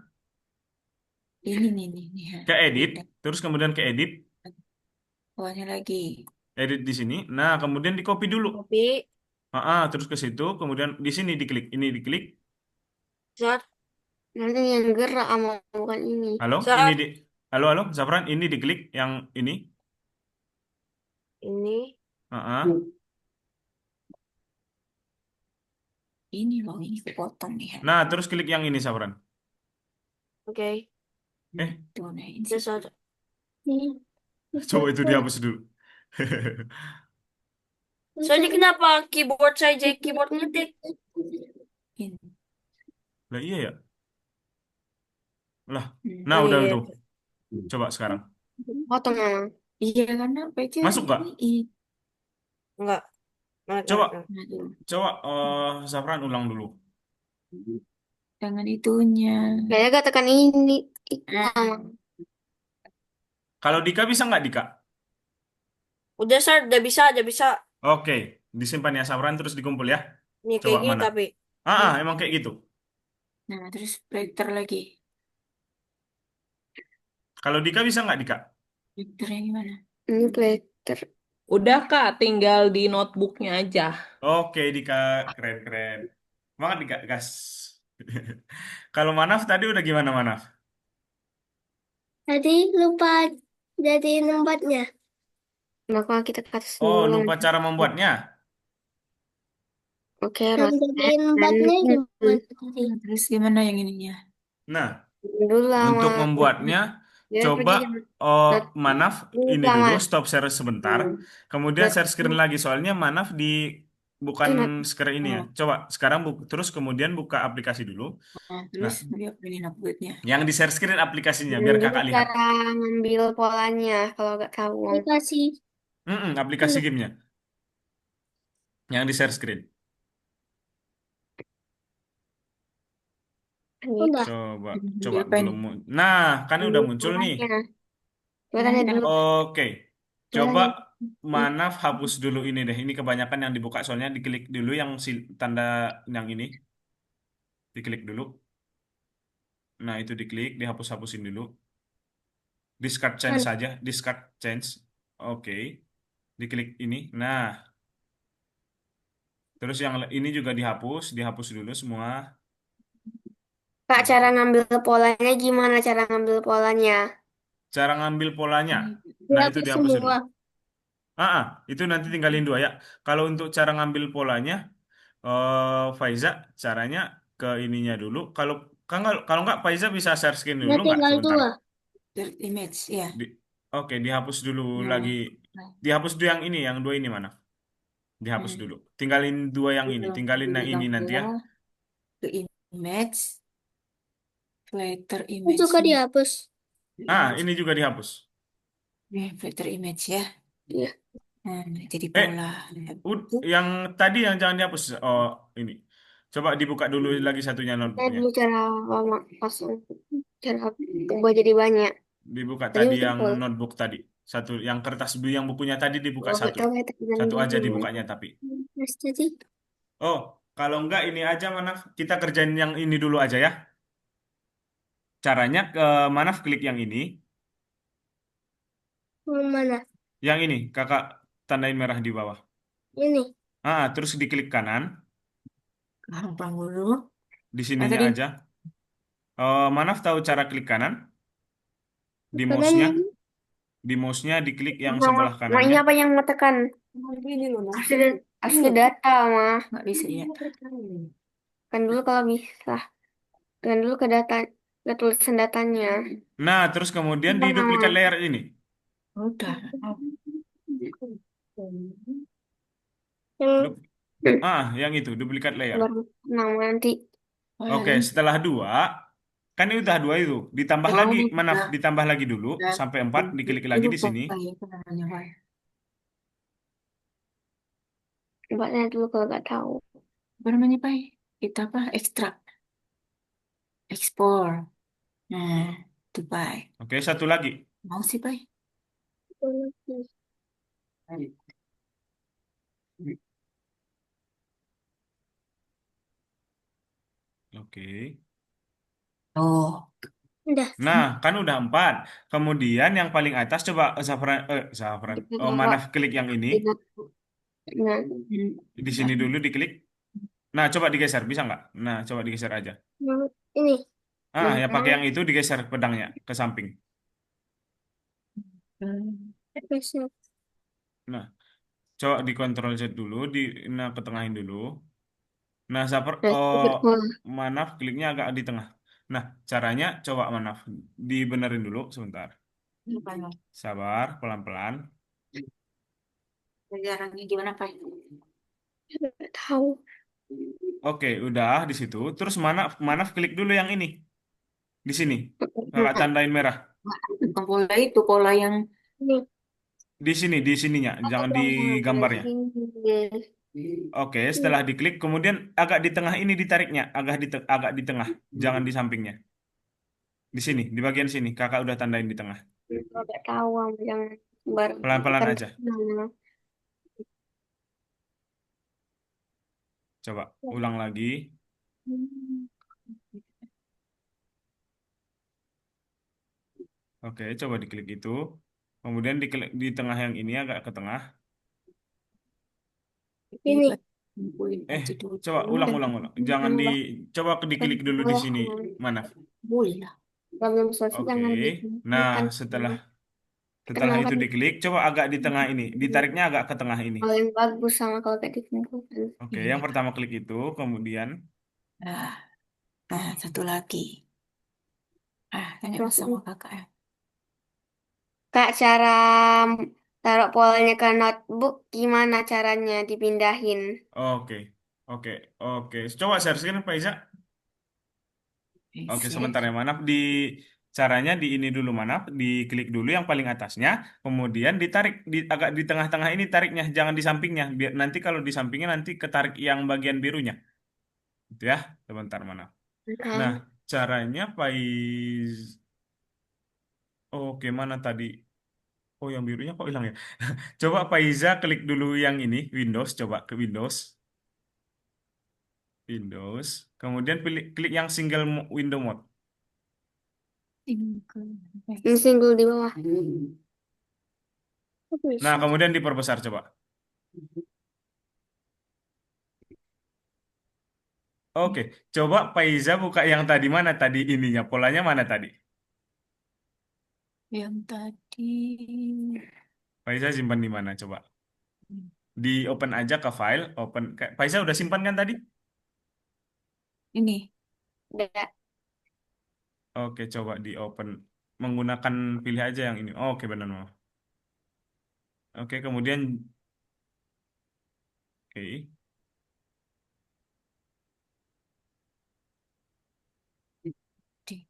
Ini nih, ha. ke edit, terus kemudian ke edit, Bawahnya lagi. edit di sini. Nah, kemudian di copy dulu. Tapi, Terus ke situ, kemudian di sini diklik, ini diklik. Sar, nanti yang gerak sama bukan ini. Halo, Sar, ini halo, halo, Sabran, ini diklik yang ini. ini. Ini loh, ini kepotong nih, ha. Nah, terus klik yang ini, Sabran. Oke. Tuh, nah ini. Terus Sar. Nih. Coba itu dihapus dulu. Soalnya kenapa keyboard saya jadi keyboard ngetik? Ini. Lah iya ya. Lah, Hmm. nah udah Iya. itu. Coba sekarang. Potong mana? Iya karena PC Masuk nggak? ini. Enggak. Coba, Nah, tuh. coba Zafran ulang dulu. Jangan itunya. Kayaknya gak tekan ini. Ah. Sama. Kalau Dika bisa nggak Dika? Udah Sar, udah bisa. Oke, disimpan ya Zafran terus dikumpul ya. Nih Coba kayak gini mana? tapi. Emang kayak gitu. Nah, terus vektor lagi. Kalau Dika bisa nggak Dika? Vektornya gimana? Ini plater. Udah Kak, tinggal di notebooknya aja. Oke Dika, keren. Banget Dika, gas. Kalau Manaf tadi udah gimana Manaf? Tadi lupa jadiin obatnya. Nah, kalau kita ke atas Oh, dulu. lupa cara membuatnya. Oke, Yang jadiin obatnya gimana tadi? Terus gimana yang ininya? Nah, dulu lah, untuk Mak. membuatnya, Dia coba pergi jangan. oh, Nah, Manaf dulu ini dulu, jangan. stop share sebentar. Kemudian Nah, share screen lagi, soalnya Manaf di bukan nah, screen ini ya. Oh, Coba sekarang terus kemudian buka aplikasi dulu. nah, Nah, terus dia ini uploadnya. yang di share screen aplikasinya dan biar juga kakak lihat. cara ngambil polanya kalau nggak tahu. Dikasih Aplikasi gamenya yang di share screen. udah. Coba, Dia apa ini? belum. Nah, kan udah Ambil muncul nih. polanya. Coba Nah, tanya kan dulu. Oke, Coba coba tanya. Manaf hapus dulu ini deh. Ini kebanyakan yang dibuka soalnya diklik dulu yang tanda yang ini. Diklik dulu. Nah, itu diklik, dihapus-hapusin dulu. Discard change Mana? saja, discard change. Oke, diklik ini. Nah, terus yang ini juga dihapus, dihapus dulu semua. Kak, cara Dihapus. ngambil polanya gimana cara ngambil polanya? Cara ngambil polanya. Nah, itu Dihapus dihapus dulu. semua. Itu nanti tinggalin dua ya. Kalau untuk cara ngambil polanya, Faiza, caranya ke ininya dulu. Kalau nggak Faiza bisa share screen Nah, dulu nggak tinggal sebentar. dua. Third image ya. Di, oke, dihapus dulu Nah, lagi. nah, Dihapus dulu yang dua ini mana? Dihapus hmm. dulu. Tinggalin dua yang ini. Tinggalin yang ini Dibilang nanti ya. dua ke image, filter Ini juga image-nya. dihapus. Ini juga dihapus. Filter image ya. Iya. Nah, jadi Eh, pola. yang tadi yang jangan dihapus. Oh, ini. Coba dibuka dulu lagi satunya Saya notebooknya. dulu cara lama pasang. Cara ubah jadi banyak. Dibuka Tadi tadi mungkin yang full. notebook tadi. Satu, yang kertas yang bukunya tadi dibuka Oh, nggak satu. tahu ya, tapi Satu jangan aja dulu. dibukanya tapi. Terus tadi Oh, kalau enggak ini aja Manaf. Kita kerjain yang ini dulu aja ya. Caranya ke Manaf klik yang ini. mana? Yang ini, kakak tandain merah di bawah. Ini. Terus diklik kanan. Gampang dulu. Di Nah, sininya tadi aja. Manaf tahu cara klik kanan? Di Kanan mouse-nya. ini. Di mouse-nya diklik yang Nah, sebelah Mak, ini kanannya. apa yang mau tekan? ini loh, nah. Asli data, mah. Nggak bisa ya. Kan dulu kalau bisa. Kan dulu ke data, ke tulisan datanya. Nah, terus kemudian di Nah, duplikat layer ini. Udah. Yang Du- yang itu, duplikat layer. baru nama nanti. Oke, setelah dua, kan ini udah dua itu. Ditambah Oh, lagi, mana? udah. Ditambah lagi dulu, Udah. sampai 4, diklik Ini lagi di lupa sini. ya, apa namanya, Pak? Coba tanya dulu kalau nggak tahu. Apa namanya, Pak? Kita apa? Ekstrak. Ekspor. Nah, itu, Pak. Oke, satu lagi. Mau sih, Pak? Oke. Oh, udah. Nah, kan udah 4. Kemudian yang paling atas coba Zafran. Manaf klik yang ini. Nah, Di sini dulu diklik. Nah, coba digeser, bisa nggak? Nah, coba digeser aja. Yang ini. Ya pakai yang itu digeser pedangnya ke samping. Bisa. Nah, coba di Ctrl Z dulu, nah ketengahin dulu. Nah, ikut bola. Manaf kliknya agak di tengah. Nah, caranya coba Manaf dibenerin dulu sebentar. Sabar, pelan-pelan. Caranya gimana, Pak? Nggak tahu. Oke, udah di situ. Terus Manaf klik dulu yang ini. Di sini. Kakak Nah, tandain merah. Bukan pola itu, pola yang Ini. Di sini, di sininya, jangan di gambarnya. Oke, setelah diklik, kemudian agak di tengah ini ditariknya, agak di tengah, jangan di sampingnya. Di sini, di bagian sini, kakak udah tandain di tengah. nggak tahu yang bareng. Pelan-pelan Kan aja. Coba ulang lagi. Oke, coba diklik itu. Kemudian diklik di tengah yang ini agak ke tengah. Ini. Coba ulang. Jangan coba diklik dulu di sini. Mana? boleh lah. Kalau belum selesai Oke. jangan Nah, ditekan. setelah setelah Kenapa itu nih? diklik, coba agak di tengah ini, ditariknya agak ke tengah ini. Paling bagus sama kalau kayak dikumpulkan. Oke, Ini. yang pertama klik itu, kemudian Nah, nah, satu lagi. Tanya Terus sama kakak ya. Kak, cara taruh polanya ke notebook gimana caranya dipindahin? oke. Oke, oke. Coba share screen, Pak Iza. Oke, sebentar ya, Manap. Caranya di ini dulu, Manap. Diklik dulu yang paling atasnya, kemudian ditarik agak di tengah-tengah ini tariknya, jangan di sampingnya. Biar nanti kalau di sampingnya nanti ketarik yang bagian birunya. Gitu ya, sebentar, Manap. Nah, Oke. caranya Oke, mana tadi? Oh, yang birunya kok hilang ya? Coba Faiza klik dulu yang ini, Windows. Coba ke Windows. Windows. Kemudian klik yang single window mode. Ini single di bawah. Kok Nah, bisa? kemudian diperbesar coba. Oke, coba Faiza buka yang tadi mana tadi ininya, polanya mana tadi? Yang tadi Faiza simpan di mana coba? Di open aja ke file, open. Faiza udah simpan kan tadi? ini. Udah. Oke, coba di open. Menggunakan pilih aja yang ini. Oke, benar Mama. Oke, kemudian oke. Di-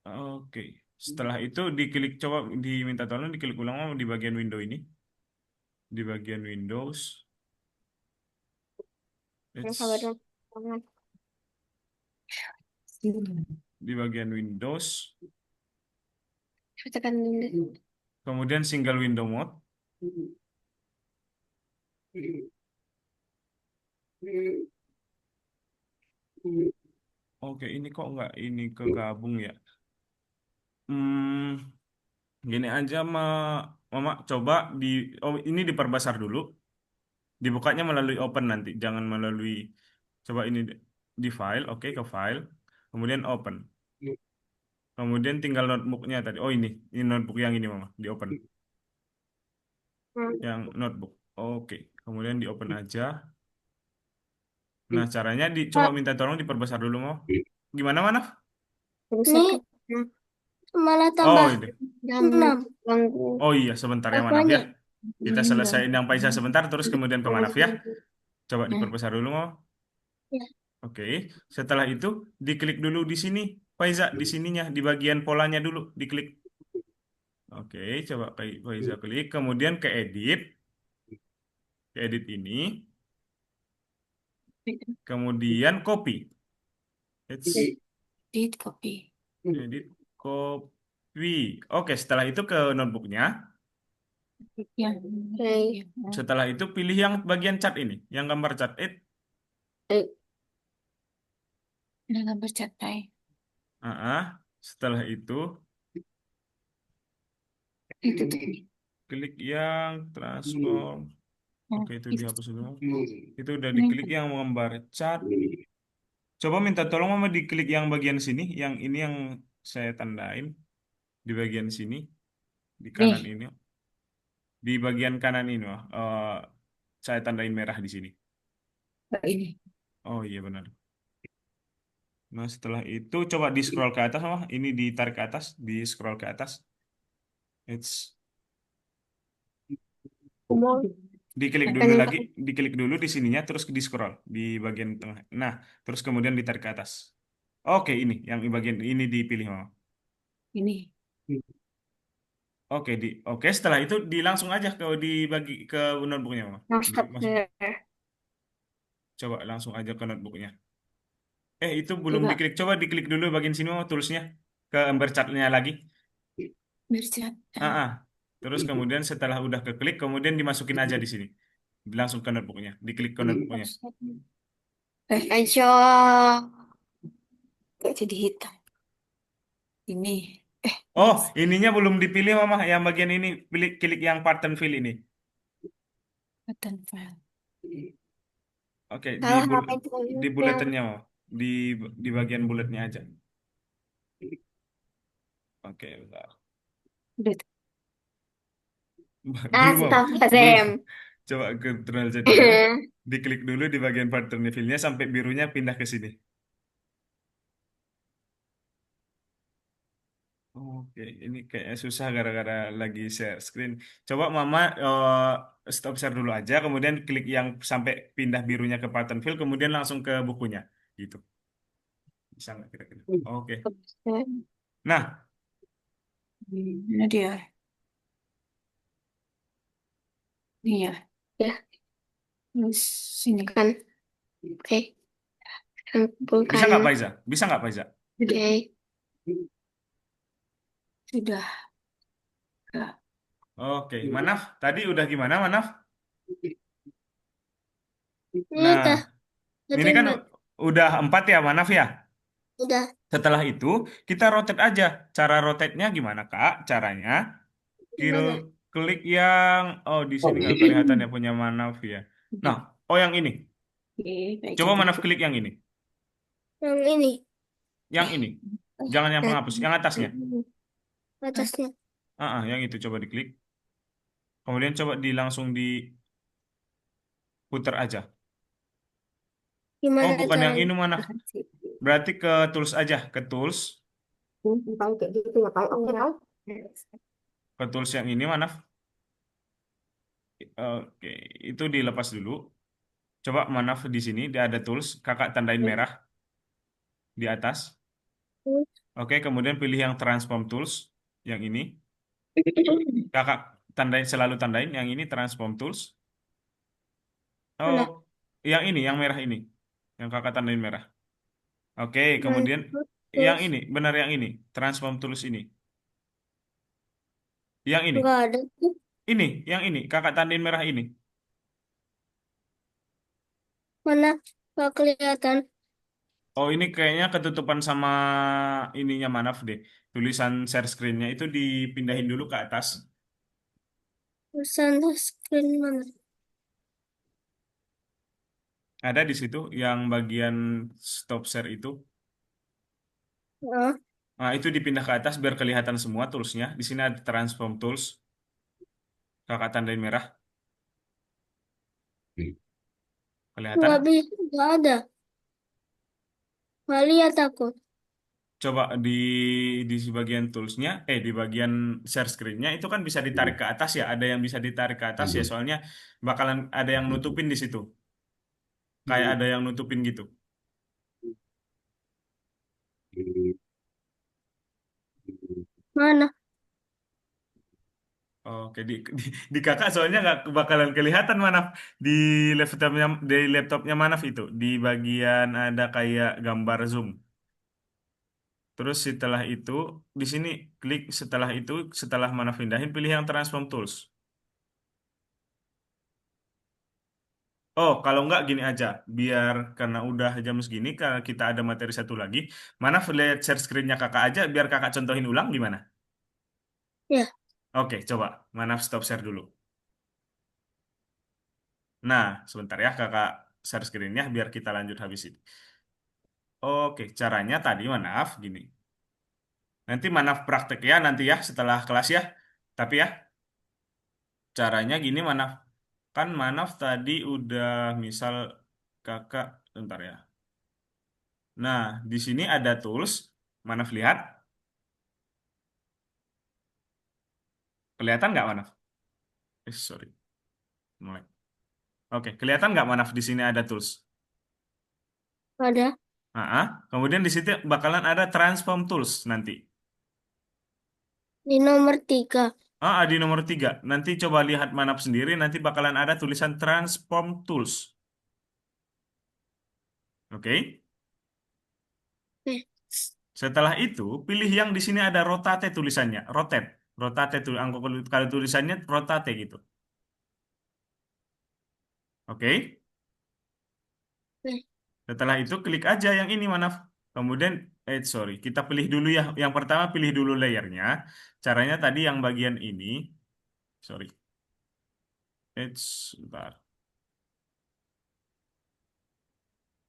Oke. Setelah itu diklik coba diminta tolong diklik ulang Mama, di bagian window ini. Di bagian Windows. Yang sabar It's dong. Jangan. di bagian Windows. Saya tekan dulu. Kemudian single window mode. Oke, ini kok nggak ini kegabung ya? Hmm, gini aja Mama coba ini diperbesar dulu. Dibukanya melalui open nanti, jangan melalui coba ini di file, oke ke file, kemudian open. Kemudian tinggal notebooknya tadi. Oh ini notebook yang ini Mama, di open. Yang notebook. Oke, kemudian di open aja. Nah, caranya coba Kak, minta tolong diperbesar dulu mau. Gimana mana? terus Ini malah tambah Oh, ini. jangan 6. ganggu. Oh iya, sebentar ya Manaf ya. Banyak. Kita selesaiin yang Paisa sebentar, terus kemudian ke Manaf ya. Coba Nah, diperbesar dulu mau. Ya. Oke, setelah itu diklik dulu di sini, Faiza, di sininya, di bagian polanya dulu, diklik. Oke, coba Faiza klik, kemudian ke edit ini, kemudian copy. It's edit copy. edit copy. Oke, setelah itu ke notebooknya. Yang Oke. Setelah itu pilih yang bagian cat ini, yang gambar cat. Udah gambar cat tay. Setelah itu Itu tuh. klik yang transform. Nah, Oke, itu itu. dihapus dulu. Itu udah Ini. diklik yang gambar cat. Coba minta tolong Mama diklik yang bagian sini, yang ini yang saya tandain di bagian sini, di kanan Nih, ini, di bagian kanan ini, Wah. Saya tandain merah di sini. ini. Oh iya benar. Nah setelah itu coba di scroll ke atas, Mama. Ini ditarik ke atas, di scroll ke atas. It's diklik dulu Tekan lagi, diklik dulu di sininya, terus di scroll di bagian tengah. Nah, terus kemudian ditarik ke atas. Oke, ini yang di bagian ini dipilih, Mama. Ini. Oke, setelah itu langsung aja ke dibagi ke notebooknya, Mama. Yang stop there. Coba langsung aja ke notebooknya. Itu belum Coba diklik. Coba diklik dulu bagian sini, Mama, toolsnya ke ember chat-nya lagi. bercat. Ah, ah. Terus kemudian setelah udah keklik, kemudian dimasukin aja di sini. Langsung ke notebooknya. Diklik ke notebooknya. Ayo. Kok jadi hitam. Ini. Oh, ininya belum dipilih, Mama. Yang bagian ini, klik yang pattern fill ini. Button file. Oke, Salah ngapain tuh di bulletinnya, Mama. di di bagian bulatnya aja. Oke, bentar. Udah. Belum mau, Astaga, belum. Sam. Coba Ctrl Z dulu, diklik dulu di bagian pattern fill-nya sampai birunya pindah ke sini. Oke, ini kayaknya susah gara-gara lagi share screen. Coba Mama stop share dulu aja, kemudian klik yang sampai pindah birunya ke pattern fill, kemudian langsung ke bukunya, gitu. Bisa nggak kira-kira? Oke. Nah, Mana dia? Iya. Ya, Terus sini. kan. Oke. Sekarang bisa kumpulkan. nggak Faiza? Bisa nggak Faiza? Oke. Sudah. Kak. Oke, Manaf, tadi udah gimana Manaf? Ini Nah, udah ini kan hebat. udah 4 ya Manaf ya? Udah Setelah itu, kita rotate aja. Cara rotate-nya gimana, Kak? Caranya, gimana? klik yang... Oh, di sini nggak kelihatan ya punya Manaf ya. Nah, oh yang ini. Oke, baik Coba jadi. Manaf klik yang ini. Yang ini Yang ini. Jangan yang penghapus, yang atasnya. atasnya. Yang itu coba diklik. Kemudian coba langsung diputar aja. Oh, Gimana bukan yang caranya? ini Manaf. Berarti ke tools aja, ke tools. Kayak gitu ya, Pak. Oke, Pak. Ke tools yang ini Manaf. Oke, itu dilepas dulu. Coba Manaf di sini, dia ada tools, kakak tandain merah di atas. Oke, kemudian pilih yang transform tools, yang ini. Kakak selalu tandain yang ini transform tools. Oh, Mana? yang ini, yang merah ini, yang kakak tandain merah. Oke, kemudian yang Terus ini, benar yang ini, transform tools ini. Yang ini, nggak ada tuh. yang ini, kakak tandain merah ini. Mana? Nggak kelihatan. Oh, ini kayaknya ketutupan sama ininya Manaf deh. Tulisan share screen-nya itu dipindahin dulu ke atas. Pesan screen mana? Ada di situ yang bagian stop share itu. Oh, Nah, itu dipindah ke atas biar kelihatan semua toolsnya. Di sini ada transform tools. Kakak tandain merah. nggak Kelihatan? bisa. Nggak ada. Nggak lihat aku. Coba di bagian toolsnya, di bagian share screen-nya itu kan bisa ditarik ke atas ya. Ada yang bisa ditarik ke atas ya. Soalnya bakalan ada yang nutupin di situ. Kayak ada yang nutupin gitu. Mana? Oke, di kakak soalnya nggak bakalan kelihatan Manaf di laptopnya Manaf itu di bagian ada kayak gambar zoom. Terus setelah itu di sini klik setelah Manaf pindahin pilih yang transform tools. Oh, kalau nggak gini aja, biar karena udah jam segini karena kita ada materi satu lagi, Manaf lihat share screen-nya kakak aja biar kakak contohin ulang gimana? Ya. Oke, coba Manaf stop share dulu. Nah, sebentar ya kakak share screen-nya biar kita lanjut habis ini. Oke, caranya tadi Manaf gini. Nanti Manaf praktek ya nanti ya setelah kelas ya. Tapi ya caranya gini Manaf. Kan Manaf tadi udah misal kakak bentar ya. Nah, di sini ada tools. Manaf lihat. Kelihatan nggak Manaf? Sorry. Mulai. Oke, kelihatan nggak Manaf di sini ada tools? Ada. Kemudian di situ bakalan ada transform tools nanti. Di nomor 3. Di nomor 3. Nanti coba lihat Manaf sendiri, nanti bakalan ada tulisan transform tools. Oke. Eh, Setelah itu, pilih yang di sini ada rotate tulisannya, rotate. Rotate kalau tulisannya rotate gitu. Oke. eh, Setelah itu klik aja yang ini Manaf. Kemudian sorry, kita pilih dulu ya. Yang pertama pilih dulu layernya. Caranya tadi yang bagian ini. Sorry. Bentar.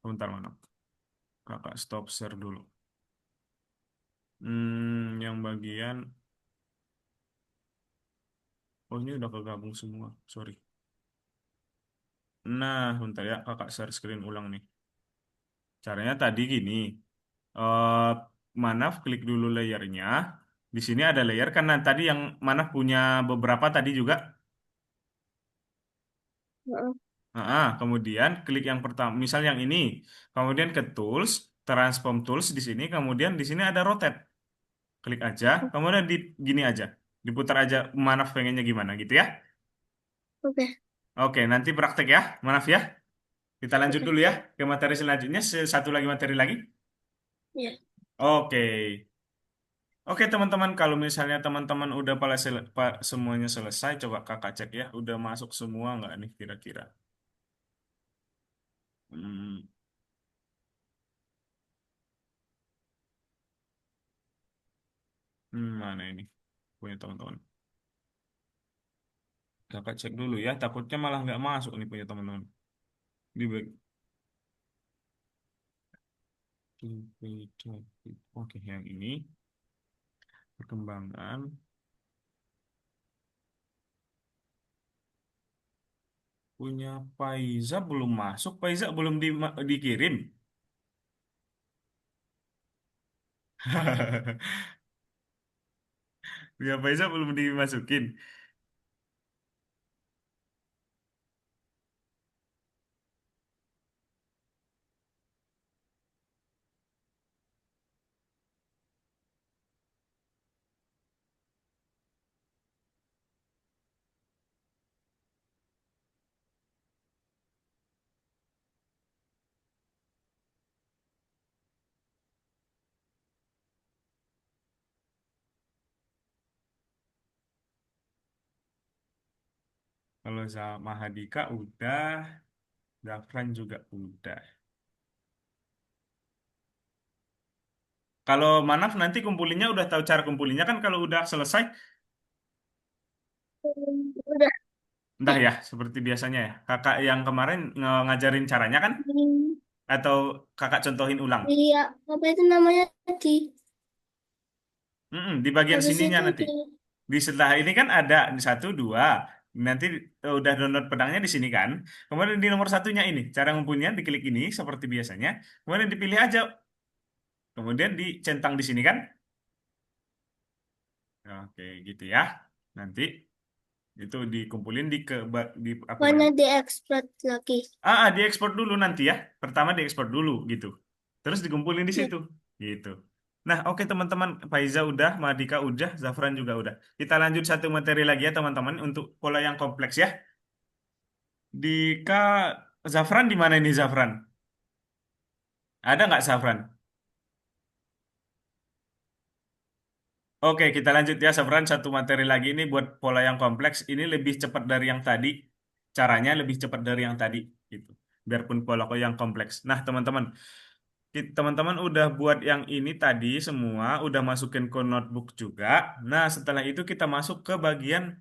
Bentar Manaf. Kakak stop share dulu. Yang bagian, oh ini udah kegabung semua, sorry. Nah, bentar ya, kakak share screen ulang nih. Caranya tadi gini, eh Manaf klik dulu layernya. Di sini ada layer karena tadi yang Manaf punya beberapa tadi juga. Heeh. Kemudian klik yang pertama, misal yang ini, kemudian ke tools, transform tools di sini, kemudian di sini ada rotate. Klik aja, kemudian di gini aja, diputar aja Manaf pengennya gimana gitu ya. Oke. Oke, nanti praktek ya, Manaf ya. Kita lanjut Oke. dulu ya ke materi selanjutnya. Satu lagi materi lagi. Ya. Oke. Oke teman-teman, kalau misalnya teman-teman udah semuanya selesai, coba kakak cek ya, udah masuk semua nggak nih kira-kira? Hmm, mana ini punya teman-teman? Kakak cek dulu ya, takutnya malah nggak masuk nih punya teman-teman. Di back- Oke, yang ini perkembangan punya Faiza belum masuk, Faiza belum dikirim. Ya Faiza belum dimasukin. Kalau sama Hadika udah, Zafran juga udah. Kalau Manaf nanti kumpulinnya udah tahu cara kumpulinnya kan kalau udah selesai, Udah. entah ya seperti biasanya ya. Kakak yang kemarin ngajarin caranya kan? Hmm, Atau kakak contohin ulang? Iya. Apa itu namanya tadi? Di bagian Habis sininya itu nanti. di Di setelah ini kan ada di satu, dua. Nanti udah download pedangnya di sini kan. Kemudian di nomor satunya ini, cara ngumpulnya diklik ini seperti biasanya. Kemudian dipilih aja. Kemudian dicentang di sini kan. Oke, gitu ya. Nanti itu dikumpulin di apa mana namanya? diekspor lagi? Diekspor dulu nanti ya. Pertama diekspor dulu gitu. Terus dikumpulin di Ya. situ. Gitu. Nah, oke teman-teman, Faiza udah, Madika udah, Zafran juga udah. Kita lanjut satu materi lagi ya teman-teman untuk pola yang kompleks ya. Dika, Zafran di mana ini Zafran? Ada nggak Zafran? Oke, kita lanjut ya Zafran, satu materi lagi ini buat pola yang kompleks. Ini lebih cepat dari yang tadi. Caranya lebih cepat dari yang tadi gitu. Biarpun pola yang kompleks. Nah, teman-teman, teman-teman udah buat yang ini tadi semua, udah masukin ke notebook juga. Nah, setelah itu kita masuk ke bagian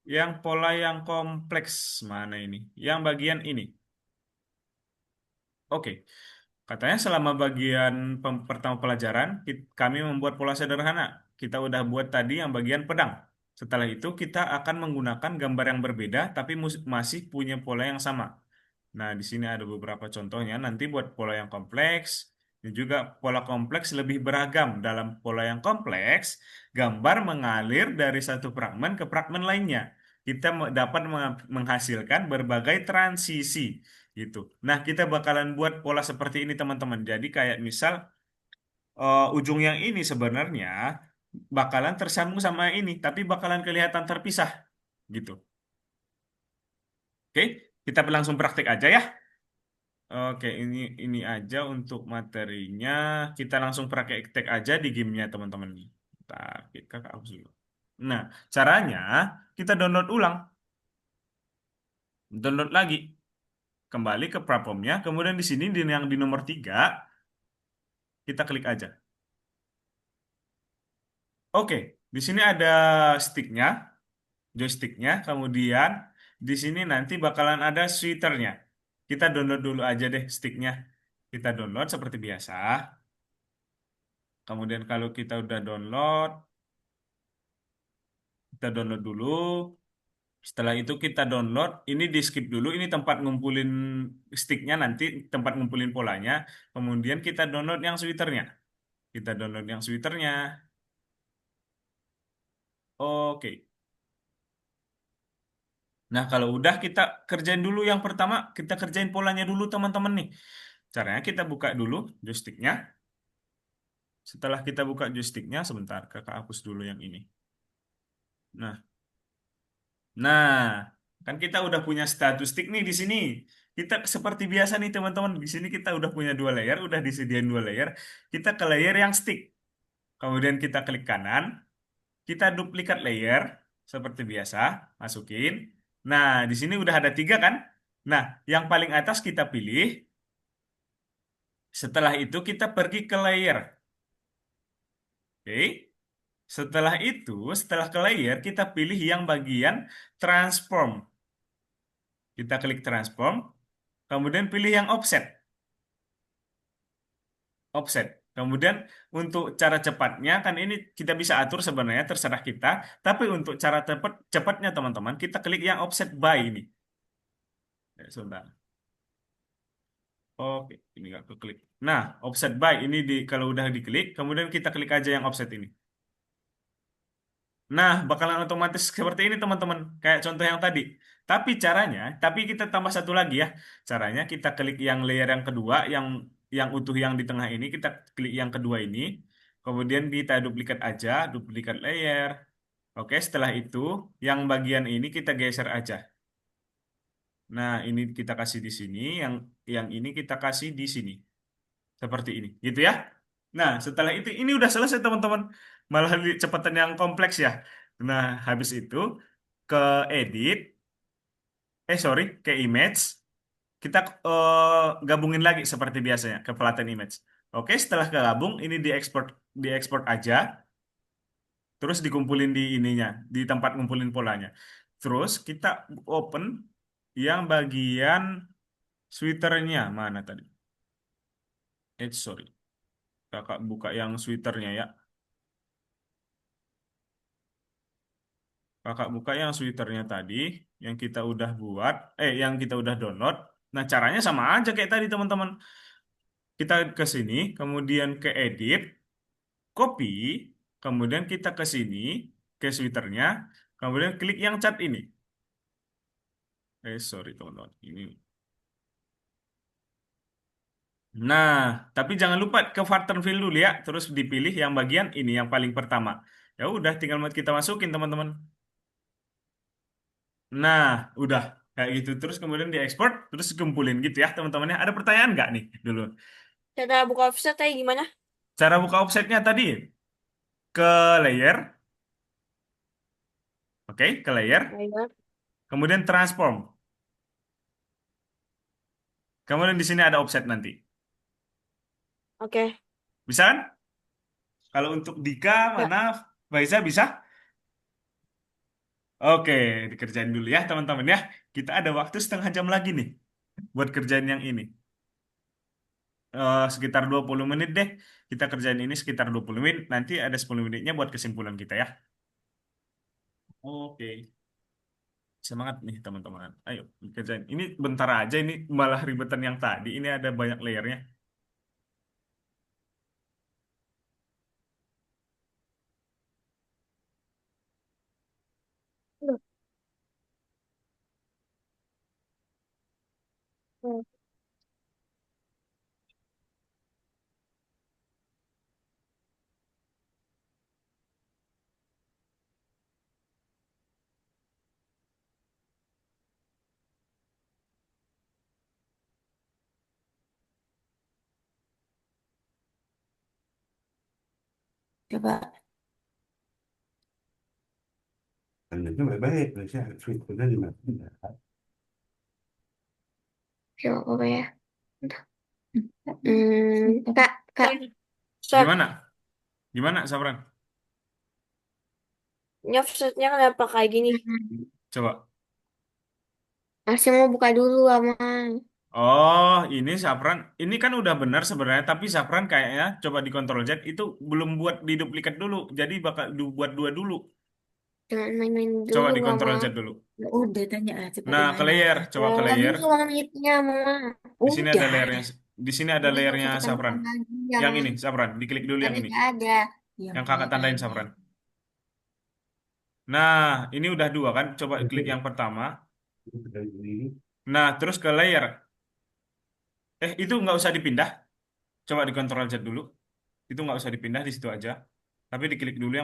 yang pola yang kompleks. Mana ini? Yang bagian ini. Oke, katanya selama bagian pertama pelajaran, kami membuat pola sederhana. Kita udah buat tadi yang bagian pedang. Setelah itu kita akan menggunakan gambar yang berbeda, tapi masih punya pola yang sama. Nah, di sini ada beberapa contohnya. Nanti buat pola yang kompleks, dan juga pola kompleks lebih beragam. Dalam pola yang kompleks, gambar mengalir dari satu fragmen ke fragmen lainnya. Kita dapat menghasilkan berbagai transisi, gitu. Nah, kita bakalan buat pola seperti ini, teman-teman. Jadi, kayak misal, ujung yang ini sebenarnya bakalan tersambung sama ini, tapi bakalan kelihatan terpisah, gitu. Oke, kita langsung praktek aja ya. Oke, ini aja untuk materinya. Kita langsung praktek aja di gamenya teman-teman nih. Bentar, kakak hapus dulu. Nah, caranya kita download ulang, download lagi, kembali ke platformnya. Kemudian di sini yang di nomor 3 kita klik aja. Oke, di sini ada sticknya, joysticknya. Kemudian di sini nanti bakalan ada switternya. Kita download dulu aja deh sticknya. Kita download seperti biasa. Kemudian kalau kita udah download, kita download dulu. Setelah itu kita download, ini di skip dulu, ini tempat ngumpulin sticknya nanti, tempat ngumpulin polanya. Kemudian kita download yang switternya. Kita download yang switternya. Oke. Nah, kalau udah kita kerjain dulu yang pertama, kita kerjain polanya dulu teman-teman nih. Caranya kita buka dulu joysticknya. Setelah kita buka joysticknya, sebentar, kakak hapus dulu yang ini. Nah, nah, kan kita udah punya status stick nih di sini. Kita seperti biasa nih teman-teman, di sini kita udah punya dua layer, udah disediain dua layer. Kita ke layer yang stick. Kemudian kita klik kanan, kita duplikat layer seperti biasa, masukin. Nah, di sini udah ada tiga kan? Nah, yang paling atas kita pilih. Setelah itu kita pergi ke layer. Oke. Setelah itu, setelah ke layer, kita pilih yang bagian transform. Kita klik transform, kemudian pilih yang offset. Offset. Kemudian untuk cara cepatnya, kan ini kita bisa atur sebenarnya, terserah kita. Tapi untuk cara cepatnya teman-teman, kita klik yang offset by ini. Sebentar. Oke, ini nggak keklik. Nah, offset by ini kalau udah diklik, kemudian kita klik aja yang offset ini. Nah, bakalan otomatis seperti ini teman-teman, kayak contoh yang tadi. Tapi kita tambah satu lagi ya. Caranya kita klik yang layer yang kedua, yang utuh yang di tengah ini, kita klik yang kedua ini. Kemudian kita duplikat aja, duplikat layer. Oke, setelah itu yang bagian ini kita geser aja. Nah, ini kita kasih di sini, yang ini kita kasih di sini. Seperti ini, gitu ya. Nah, setelah itu ini udah selesai teman-teman. Malah cepatan yang kompleks ya. Nah, habis itu ke edit, sorry, ke image, kita gabungin lagi seperti biasanya ke flatten image. Oke, setelah kegabung ini diekspor aja, terus dikumpulin di ininya, di tempat ngumpulin polanya. Terus kita open yang bagian switternya mana tadi? Sorry, kakak buka yang switternya ya. Kakak buka yang switternya tadi, yang kita udah buat, yang kita udah download. Nah, caranya sama aja kayak tadi, teman-teman. Kita ke sini, kemudian ke edit, copy, kemudian kita ke sini, ke switternya, kemudian klik yang cat ini. Sorry, teman-teman. Ini. Nah, tapi jangan lupa ke pattern fill dulu ya, terus dipilih yang bagian ini, yang paling pertama. Ya udah, tinggal kita masukin, teman-teman. Nah, udah kayak gitu. Terus kemudian diekspor, terus kumpulin gitu ya teman-temannya. Ada pertanyaan nggak nih dulu? Cara buka offset kayak gimana? Cara buka offsetnya tadi ke layer, oke, ke layer, Layer. kemudian transform. Kemudian di sini ada offset nanti. Oke. Bisa kan? Kalau untuk Dika, Ya. mana? Faiza bisa? Oke, dikerjain dulu ya teman-teman ya. Kita ada waktu setengah jam lagi nih buat kerjain yang ini. Sekitar 20 menit deh. Kita kerjain ini sekitar 20 menit. Nanti ada 10 menitnya buat kesimpulan kita ya. Oke. Semangat nih teman-teman. Ayo kerjain. Ini bentar aja, ini malah ribetan yang tadi. Ini ada banyak layernya. Hmm. Coba. Itu baik-baik, bisa switternya juga. Coba ya. Hmm. Kak, Kak, Stop. Gimana? Gimana, Sabran? Ini offsetnya kenapa kayak gini? Coba. Masih mau buka dulu, Aman. Oh, ini Safran. Ini kan udah benar sebenarnya, tapi Safran kayaknya coba di Ctrl Z itu belum buat di duplikat dulu. Jadi bakal buat dua dulu. Jangan main-main Coba dulu, di Mama. Ctrl Z dulu. Ya udah tanya lah cepat Nah, di ke mana. layer, coba ke Oh, Tadi layer. selanjutnya, Mama. Di sini ada Udah. layernya. Di sini ada Ini nggak layernya usah Safran. ditambahkan lagi Yang yang ini, Safran. Diklik dulu yang tadi ini. nggak ada. Yang Yang kakak mana tandain ini? Safran. Nah, ini udah dua kan? Coba klik yang pertama. Dari ini. Nah, terus ke layer. Itu nggak usah dipindah. Coba di Ctrl Z dulu. Itu nggak usah dipindah di situ aja. Tapi diklik dulu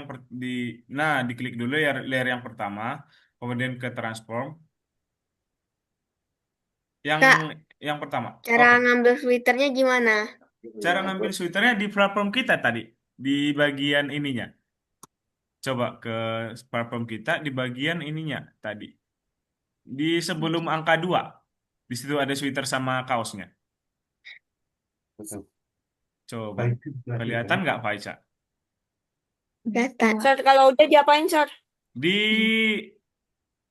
nah, diklik dulu layer yang pertama, kemudian ke transform. Yang Kak, yang pertama. cara Oke. ngambil filternya gimana? Cara ngambil switternya di platform kita tadi, di bagian ininya. Coba ke platform kita di bagian ininya tadi. Di sebelum angka 2. Di situ ada sweater sama kaosnya. Betul. Coba. Baik, berarti Kelihatan kan? nggak, Faiza? Kelihatan. Sar, kalau udah diapain, Sar? Di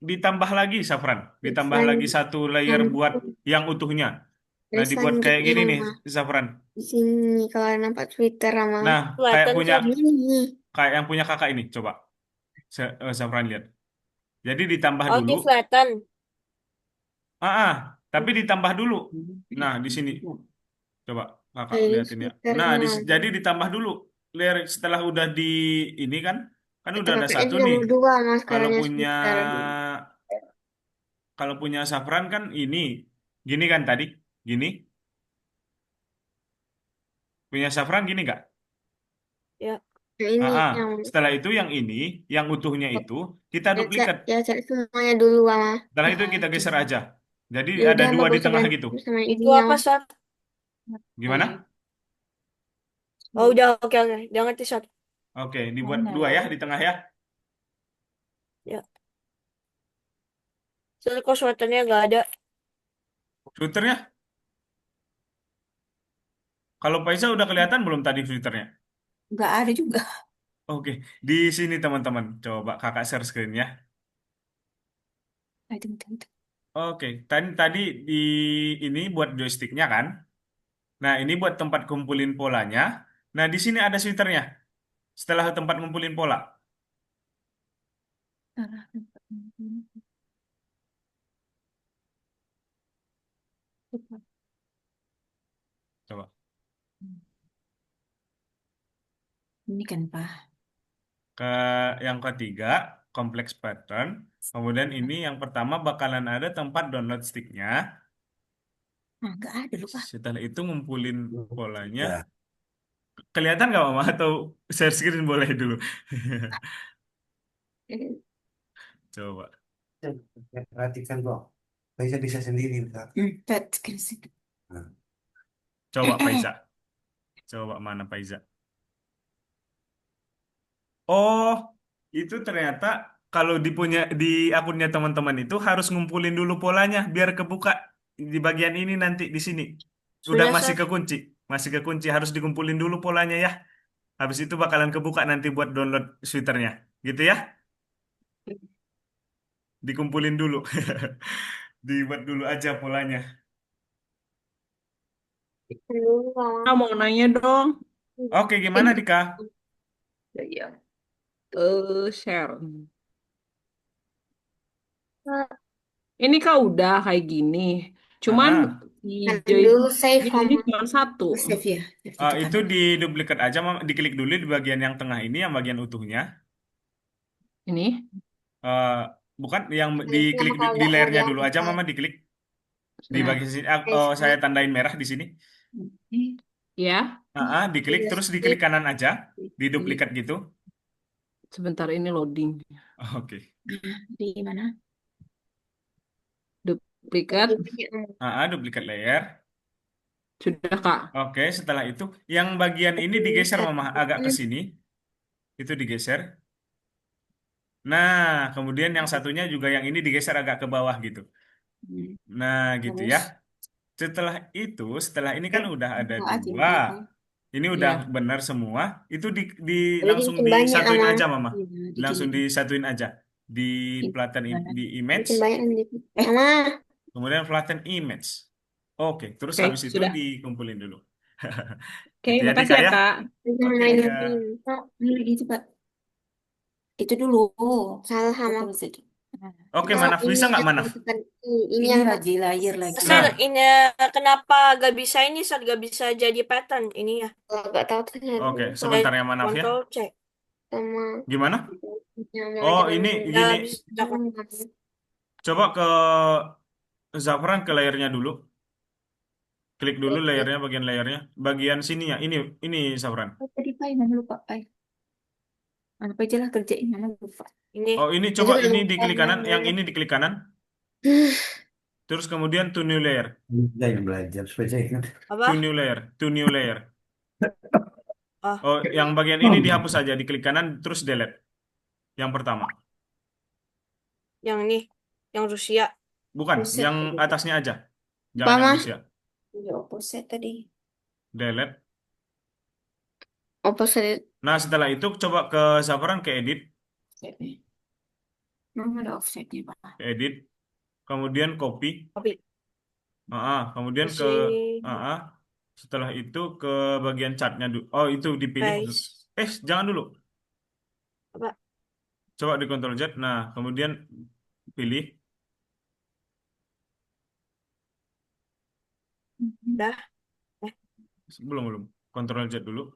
ditambah lagi, Safran. Ditambah lagi Selanjut- satu layer buat yang utuhnya. Nah, Terus dibuat kayak selanjutnya, gini nih, Mama. Safran. Di sini kalau nampak Twitter sama Nah, kayak Kelihatan, punya Sar. ini. kayak yang punya kakak ini. Coba. Safran lihat. Jadi ditambah Oh, dulu. di flatten. Tapi ditambah dulu. Nah, di sini. Coba kakak Kayak liatin ya. Nah, Twitternya. jadi ditambah dulu. Layer setelah udah di ini kan Itu udah ada kakaknya satu juga nih. mau dua Kalau maskeranya punya Twitter. kalau punya Safran kan ini. Gini kan tadi? Gini. Punya Safran gini nggak? Ya. Nah, ini yang Setelah itu yang ini, yang utuhnya itu kita duplikat. ya cari semuanya dulu, Mama. Setelah itu kita Oke. geser aja. Jadi Ya ada udah, dua Mama di usah tengah ganti gitu. sama Itu ininya. apa, Sar? Gimana? Oh, udah, oke, oke. Udah ngerti, Sar. Oke, dibuat Mana? dua ya di tengah ya. Ya. Sar, kok sweaternya nggak ada? Filternya. Kalau Paisa udah kelihatan belum tadi filternya? Nggak ada juga. Oke, di sini teman-teman. Coba kakak share screen ya. Tunggu. Oke, tadi di ini buat joysticknya kan. Nah, ini buat tempat kumpulin polanya. Nah, di sini ada switternya. Setelah tempat ngumpulin pola. Coba. Ini kan, Pak. Ke yang ketiga, complex pattern. Kemudian ini yang pertama bakalan ada tempat download sticknya. Nah, nggak ada lupa. Setelah itu ngumpulin polanya. Ya. Kelihatan nggak, Mama? Atau share screen boleh dulu? Coba. Perhatikan kok. Bisa sendiri. Bentar. Kan sih. Nah, Coba Faiza. Coba mana Faiza? Oh, itu ternyata kalau di akunnya teman-teman itu harus ngumpulin dulu polanya biar kebuka di bagian ini nanti di sini. Udah Sudah, masih Sar. kekunci, masih kekunci harus dikumpulin dulu polanya ya. Habis itu bakalan kebuka nanti buat download switternya, gitu ya? Dikumpulin dulu, dibuat dulu aja polanya. Dulu, Mama. Kak, mau nanya dong. Oke, gimana Dika? Ya. Share. Ini Kak udah kayak gini. Cuman Ah, di Nanti joy dulu save, ini Mama. cuma satu. Save ya. Save di ah, depan. itu di duplikat aja, diklik dulu di bagian yang tengah ini, yang bagian utuhnya. Ini. Eh, Bukan yang Nah, itu diklik Mama di kalau layernya mau dulu aja, Mama diklik di Nah, bagian sini. Saya skip, tandain merah di sini. ya. Diklik terus skip. diklik kanan aja, di duplikat gitu. Sebentar ini loading. Oke. Di mana? Duplikat. Duplikat layer. Sudah Kak. Oke, setelah itu yang bagian ini digeser, Mama, agak ke sini. Itu digeser. Nah, kemudian yang satunya juga yang ini digeser agak ke bawah gitu. Nah, gitu ya. Setelah ini kan udah ada Nggak ada, dua. Ini udah Iya. benar semua. Itu Jadi langsung bikin banyak, disatuin Mama. aja, Mama. Iya, Langsung disatuin aja. Di flatten Gimana? di image. Bikin banyak nanti. Mama. Kemudian flatten image. Oke, terus Oke, habis itu sudah. dikumpulin dulu. Oke, Gitu ya, makasih Dika ya, ya. Kak. Kita Oke, main Dika. Kak, ini lagi coba. Itu dulu. salah sama Ctrl Z. Nah, Oke, oh, Manaf. ini Bisa nggak yang Manaf? tekan ini ini yang lagi layar lagi. Sar, Nah, ini kenapa gak bisa ini, Sar, gak bisa jadi pattern ini ya? nggak tahu ternyata oke. lupa Sebentar ya, Manaf ya. Control C. sama Gimana? yang Oh, mengajarkan ini Gak gini. bisa. Coba ke Zafran ke layernya dulu. Klik dulu layernya, bagian layernya. Bagian sini ya. Ini Zafran. Oh, tadi Pai, mana lupa Pai. Apa aja lah kerjain, mana lupa. Ini. Oh, ini itu coba yang ini di klik kanan. Yang ini di klik kanan. Terus kemudian to new layer. Bisa yang belajar supaya saya ingat. Apa? To new layer. To new layer. Oh, Oh, yang bagian ini dihapus saja. Di klik kanan terus delete. Yang pertama. yang ini. Yang Rusia. Bukan, Buset yang tadi. atasnya aja. Jangan yang Mama Rusia. Ya opposite tadi. Delete. opposite Nah, setelah itu coba ke Zafran ke edit. Offset-nya. Memang ada offsetnya Pak. Ke edit. Kemudian copy. Tapi Kemudian ke isi ah, setelah itu ke bagian chartnya dulu. Oh, itu dipilih. paste. Jangan dulu. Apa? Coba di Ctrl Z. Nah, kemudian pilih. Udah. Eh, Belum, belum. Ctrl Z dulu.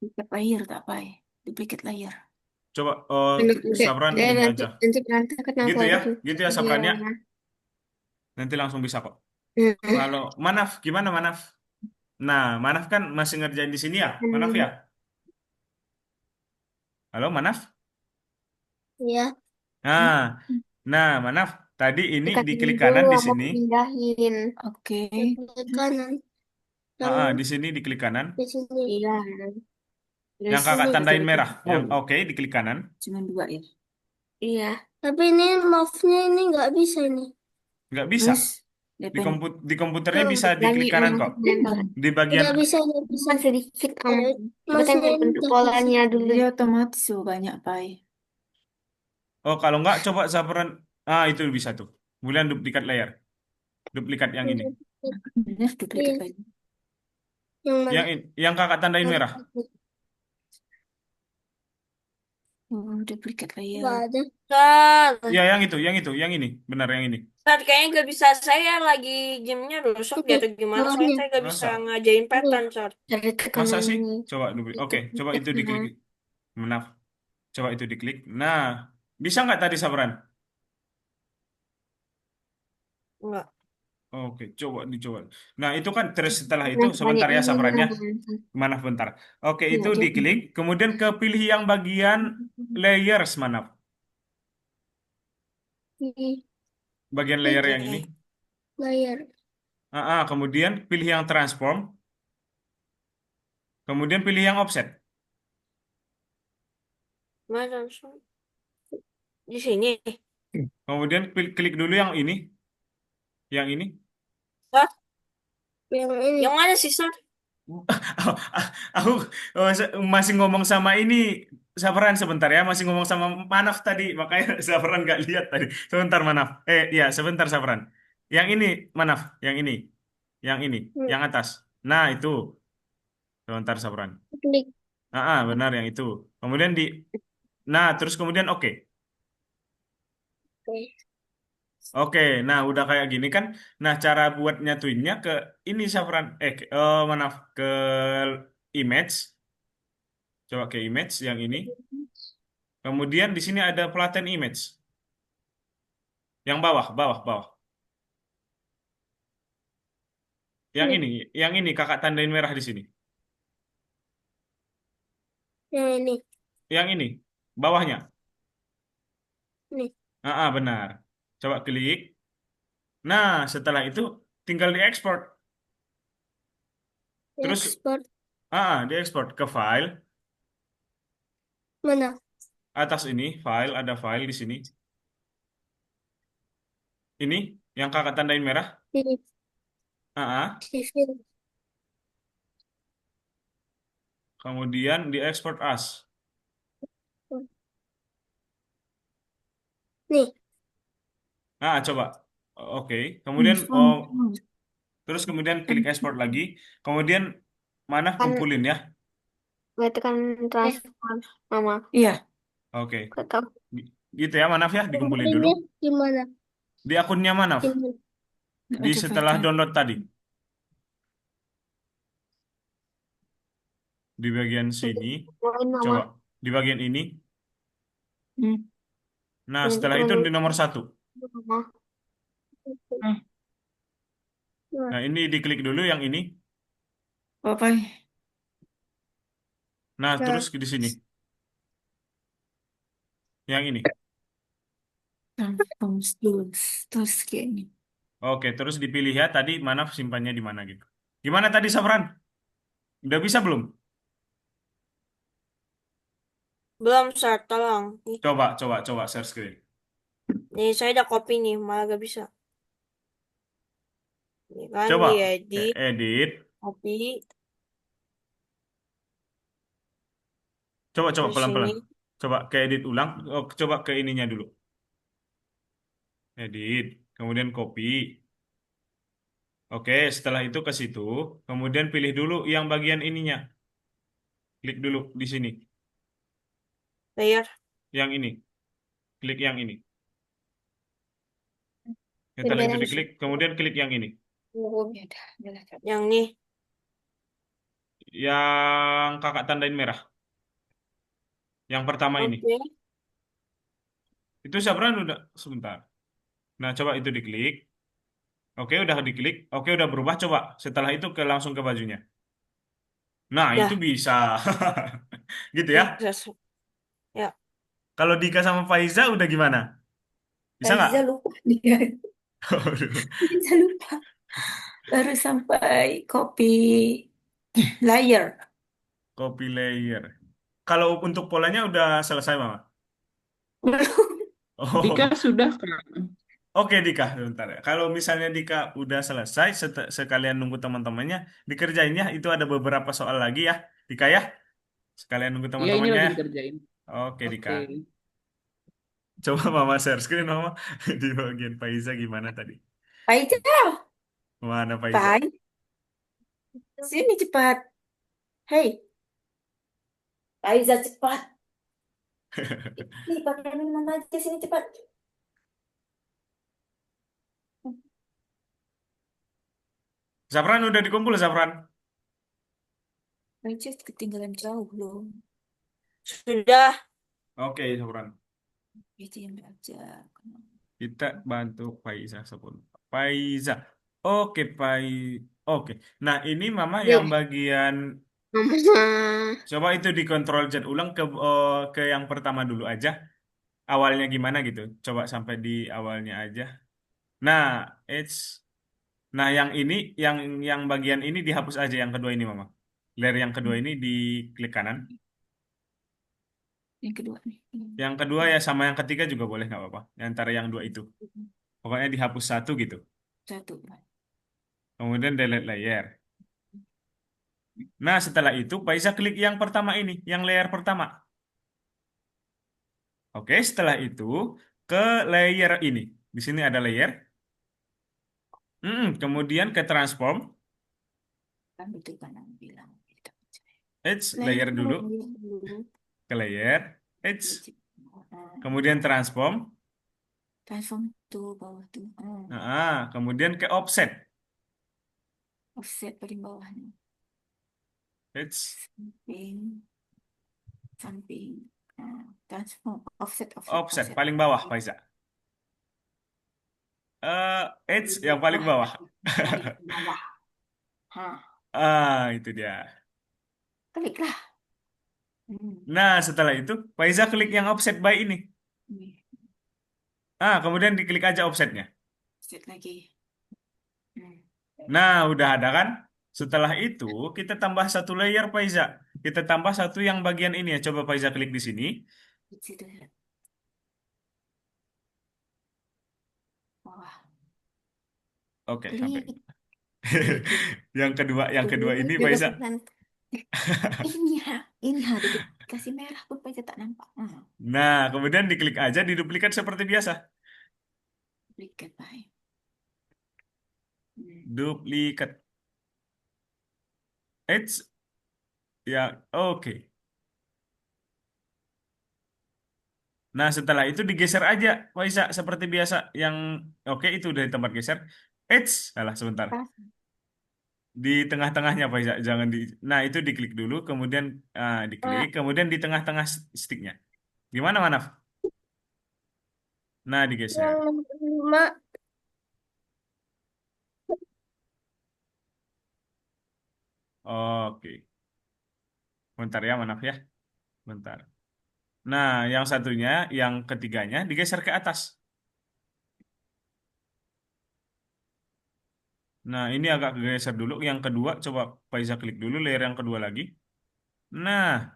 Duplicate layer tak Pai. Duplicate layer. Coba udah Sabran dia ini nanti aja. nanti berantakan aku Gitu ya. gitu Gitu ya iya Sabrannya. Nanti langsung bisa kok. nah, Kalau Manaf, gimana Manaf? Nah, Manaf kan masih ngerjain di sini ya? Manaf ya? Halo, Manaf? ya Nah, Manaf. Tadi ini dikasih diklik dulu kanan di mau sini. pindahin Oke. ke kanan yang Di sini diklik kanan. di sini iya Yang di kakak sini tandain merah. Yang oke, diklik kanan. Cuma dua ya. iya tapi ini mouse-nya ini nggak bisa ini Nggak bisa. Terus depan Di komputernya bisa diklik lagi kanan kok. Di bagian nggak bisa sedikit itu kan yang bentuk polanya dulu dia otomatis oh, banyak Pai. kalau nggak coba Zafran. Itu bisa tuh. Kemudian duplikat layer. Duplikat yang ini. Bener duplicate Iya. layer. yang mana Yang kakak tandain merah. Oh, duplicate layer. nggak ada Sar, Ya, yang ini. Benar yang ini. Sar, kayaknya gak bisa. Saya lagi gamenya rusak dia atau gimana? Soalnya bawahnya saya gak bisa Masa? ngajain pattern, Sar. dari Masa tekanan sih? ini Coba duplik. Oke, coba itu tekanan diklik. Maaf. Coba itu diklik. Nah, bisa nggak tadi Sabran? Enggak. Oke, coba dicoba. Nah, itu kan terus setelah itu yang sebentar ya ini Sabrannya. Mana bentar. Oke, itu Iya, diklik, kemudian kepilih yang bagian layers mana? di Bagian layer yang ini. Ini. layar Kemudian pilih yang transform, kemudian pilih yang offset. Mana langsung? Di sini. Kemudian klik dulu yang ini. Yang ini. Sar, yang ini yang mana sih, Sar? Aku masih ngomong sama ini Sabran sebentar ya, masih ngomong sama Manaf tadi, makanya Sabran nggak lihat tadi. Sebentar Manaf. Iya sebentar Sabran. Yang ini Manaf, yang ini, yang atas. Nah itu, sebentar Sabran. klik Benar yang itu. Kemudian terus kemudian oke. oke Oke, nah udah kayak gini kan. Nah cara buat nyatuinnya ke ini Sabran. Manaf ke image. Coba ke image yang ini. Kemudian di sini ada flatten image. Yang bawah, bawah, bawah. Yang ini kakak tandain merah di sini. yang ini Yang ini, bawahnya. ini Benar. Coba klik. Nah, setelah itu tinggal diekspor. Terus, ekspor diekspor ke file. mana Atas ini, file, ada file di sini. Ini, yang kakak tandain merah. ini sivil Kemudian diekspor as. nih Coba. Oke. Kemudian, Transform. Terus kemudian klik export lagi. Kemudian mana Kan kumpulin ya. berarti kan transfer Mama. Iya. Oke. Gak tahu. Gitu ya Manaf ya, dikumpulin dulu. Gimana? Di akunnya Manaf. Nggak Di ada setelah file. download tadi. Di bagian sini. Poin Mama. Coba. Di bagian ini. Hmm. Nah, Yang setelah itu di nomor 1. Mama. Hmm. Nah, ini diklik dulu yang ini. Apa? Nah, terus di sini. Yang ini. Transform terus kayak ini. Oke, terus dipilih ya. Tadi mana simpannya di mana gitu. Gimana tadi, Safran? Udah bisa belum? Belum, Sir. Tolong. Coba share screen. Nih, saya udah copy nih. Malah gak bisa. Ini kan Coba diedit. edit. Copy. Coba Di pelan-pelan. sini. Coba ke edit ulang. Oh, coba ke ininya dulu. Edit. Kemudian copy. Oke, setelah itu ke situ. Kemudian pilih dulu yang bagian ininya. Klik dulu di sini. Layer. Yang ini. Klik yang ini. Setelah itu diklik. Kemudian klik yang ini. Ya udah. Yang nih. Yang kakak tandain merah. Yang pertama ini. Oke. Itu Sabran udah sebentar. Nah, coba itu diklik. Oke, udah diklik. Oke, udah berubah. Coba setelah itu langsung ke bajunya. Nah, itu Dah. bisa. Gitu ya. Bisa. Ya. Kalau Dika sama Faiza udah gimana? Bisa nggak? Faiza lupa dia. Aduh. Faiza lupa. Baru sampai copy layer. Copy layer. Kalau untuk polanya udah selesai, Mama? Dika Oh, sudah kan? oke Dika, bentar ya. Kalau misalnya Dika udah selesai, sekalian nunggu teman-temannya, dikerjain ya. Itu ada beberapa soal lagi ya, Dika ya. Sekalian nunggu Iya, ini teman-temannya lagi ya. dikerjain. Oke Dika. Oke. Coba Mama share screen Mama di bagian Faiza gimana tadi? Faiza, Mana Faiza? Fai, sini cepat. Hei, Faiza cepat. Nih, pakai minuman aja sini cepat. Zafran udah dikumpul Zafran? Faiza ketinggalan jauh loh. Sudah. Oke Zafran. Itu yang aja. Kita bantu Faiza sepuluh. Faiza. Oke Oke. Nah ini Mama yang bagian Mama. coba itu dikontrol Z ulang ke yang pertama dulu aja. Awalnya gimana gitu. Coba sampai di awalnya aja. Nah, it's nah yang ini yang bagian ini dihapus aja yang kedua ini Mama. Layer yang kedua ini di klik kanan. Yang kedua nih. Yang kedua ya sama yang ketiga juga boleh nggak apa-apa. Antara yang dua itu. Pokoknya dihapus satu gitu. Satu. Kemudian delete layer. Nah, setelah itu Faiza klik yang pertama ini, yang layer pertama. Oke, setelah itu ke layer ini. Di sini ada layer. Kemudian ke transform. Kan betul kan yang bilang. Layer dulu. Ke layer. Kemudian transform. Transform tuh bawah tuh. Kemudian ke offset. Offset paling bawahnya. Samping. Transform Offset paling bawah, Faiza. Yang paling bawah. Bawah. Itu dia. Kliklah. Nah, setelah itu Faiza klik yang offset by ini. Kemudian diklik aja offsetnya. Offset lagi. Nah, udah ada kan? Setelah itu kita tambah satu layer Faiza. Kita tambah satu yang bagian ini ya. Coba Faiza klik di sini. Di situ ya. Bawah. Oke, Klik. sampai. Yang kedua ini Faiza. Ini harus dikasih merah pun Faiza tak nampak. Nah, kemudian diklik aja, diduplikat seperti biasa. Duplikat baik. Duplikat. It's ya, oke. Nah, setelah itu digeser aja, Pak Isa, seperti biasa. Yang oke itu dari tempat geser. Salah sebentar. Di tengah-tengahnya, Pak Isa, jangan di. Nah, itu diklik dulu, kemudian diklik, kemudian di tengah-tengah sticknya. Gimana, Manaf? Nah, digeser. Yang nomor 5. Oke. Bentar ya, Manaf ya. Bentar. Nah, yang satunya, yang ketiganya digeser ke atas. Nah, ini agak geser dulu. Yang kedua, coba Pak Isa klik dulu layer yang kedua lagi. Nah,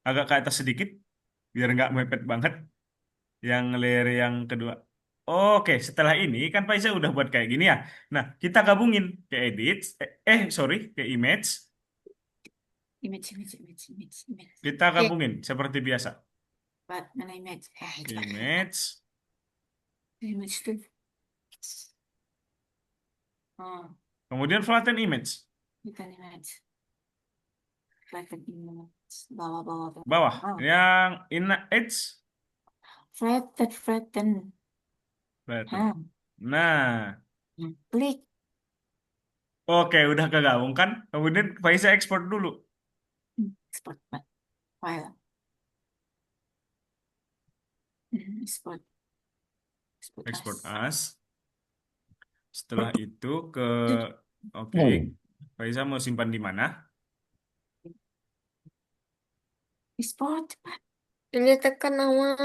agak ke atas sedikit, biar nggak mepet banget. Yang layer yang kedua. Oke, setelah ini kan Pak Isa udah buat kayak gini ya. Nah, kita gabungin ke edit. Sorry, ke image. Image, image, image, image, image. Kita gabungin seperti biasa. Mana image? Itu lah. Image. Image tuh. Oh, Kemudian flatten image. bukan image. Flatten image. Bawah, bawah, bawah. Bawah. Oh, Yang in edge. flatten, flatten. Flatten. Ah, Nah, klik. oke, udah kegabung kan? Kemudian Pak Isa ekspor dulu. Export file. Export. Export Export as. as. Setelah itu ke oke. Pak Isa mau simpan di mana? Export. Ini tekan nama.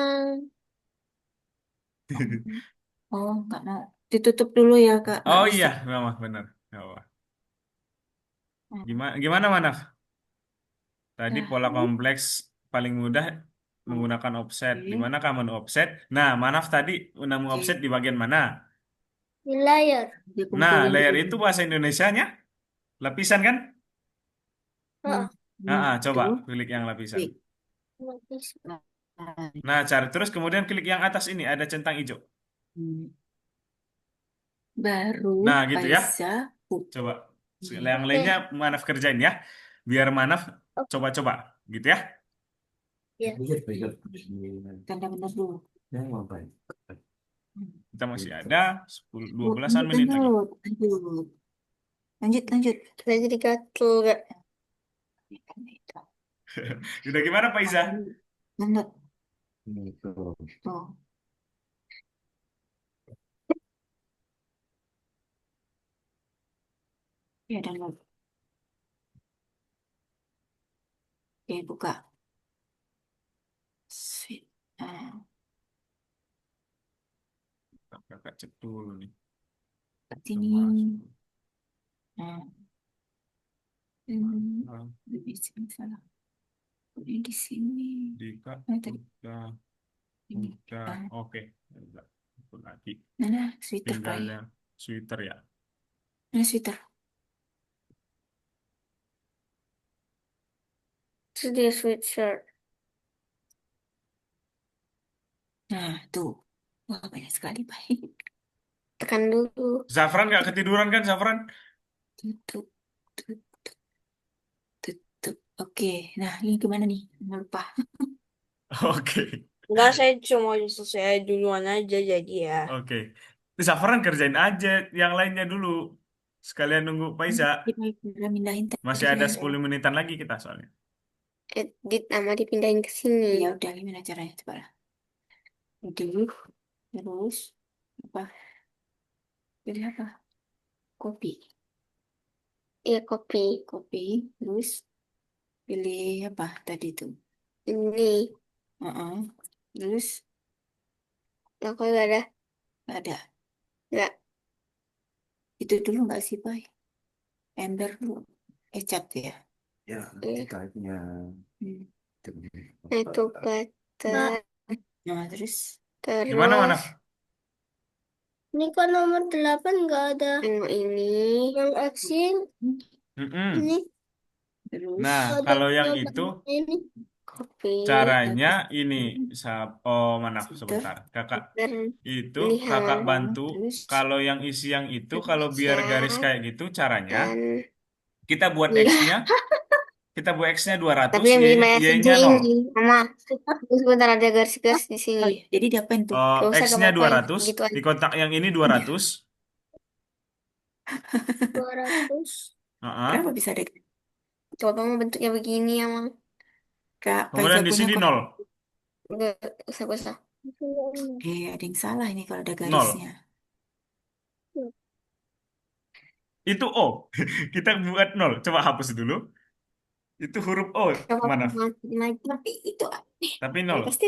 Oh, nggak mau. Ditutup dulu ya, Kak. Nggak Oh bisa. iya, memang benar. Oh. Gimana Manaf? Tadi Nah, pola kompleks paling mudah menggunakan offset. Di mana kamu offset? Nah, Manaf tadi nemu Oke. offset di bagian mana? Di layar. Dia Nah, kumpulin layer dulu. itu bahasa Indonesianya lapisan kan? Oh, Coba Tuh. klik yang lapisan. Klik. notis. Nah, Nah, cari terus kemudian klik yang atas ini ada centang hijau. hmm. Baru Nah, gitu ya. Paisa. Coba yang lainnya Manaf kerjain ya. Biar Manaf coba-coba gitu ya. Lihat, lihat. Tanda benar dulu. Ya, ngapain? Kita masih ada 12-an Lanjut, menit lagi. lanjut, lanjut. Lanjut, lanjut. Kita jadi gatel gak? Udah gimana Pak Iza? Lanjut. Ini tuh. Tuh. Ya, download. Oke, buka. Sweet. Kakak cek dulu nih. Sini. Nah. Di sini salah. Ini di sini. Dika, Tadi. Ini. udah, oke. Udah, itu lagi. Mana sweater Tinggal kayak. yang sweater ya. Mana sweater? Terus dia sweatshirt. Nah, tuh. Wah, banyak sekali baik. Tekan dulu. Zafran nggak ketiduran kan Zafran? Tutup. Tutup. Tutup. Oke. Nah, ini gimana nih? Nggak lupa. Oke. Enggak, saya cuma selesai duluan aja jadi ya. Oke. Zafran kerjain aja yang lainnya dulu. Sekalian nunggu Pak Iza. Kita pindahin Masih tadi ada ya. 10 menitan lagi kita soalnya. Edit sama dipindahin ke sini. Ya udah, gimana caranya? Coba lah. Edit. Terus. Apa? Pilih apa? Copy. Iya, copy. Copy. Terus. Pilih apa tadi tuh? Ini. Terus. Nah, kalau gak ada. Nggak ada. Nggak. Itu dulu nggak sih, Pak? Ember dulu. Cat ya. Ya, Iya. kita punya. Nah, itu butter. Nah, terus. Gimana Manaf? Ini kok nomor 8 nggak ada. Ini. Yang action. Mm-mm. Ini. Terus. Nah, Ada kalau yang gambar itu Ini. Copy. Caranya ini, oh mana Filter. sebentar, kakak Dan itu pilihan. kakak bantu. Terus Kalau yang isi yang itu, kalau biar garis Cat. kayak gitu, caranya Dan kita buat iya. X-nya, kita buat X-nya Tapi 200, yang bikin banyak Y-nya setuju 0. ini. Mama, sebentar ada garis-garis di sini. oh, jadi diapain tuh? Gak usah X-nya gapai 200, gitu di aja. kotak yang ini 200. 200. Heeh. Kenapa bisa ada Coba mau bentuknya begini emang. Kak Kemudian Faiza di punya sini kok? 0. Gak usah. Ada yang salah ini kalau ada 0. garisnya. Itu O. Kita buat 0. Coba hapus dulu. Itu huruf O. Coba Mana? masukin lagi. Tapi itu aneh. Tapi Ya, 0. pasti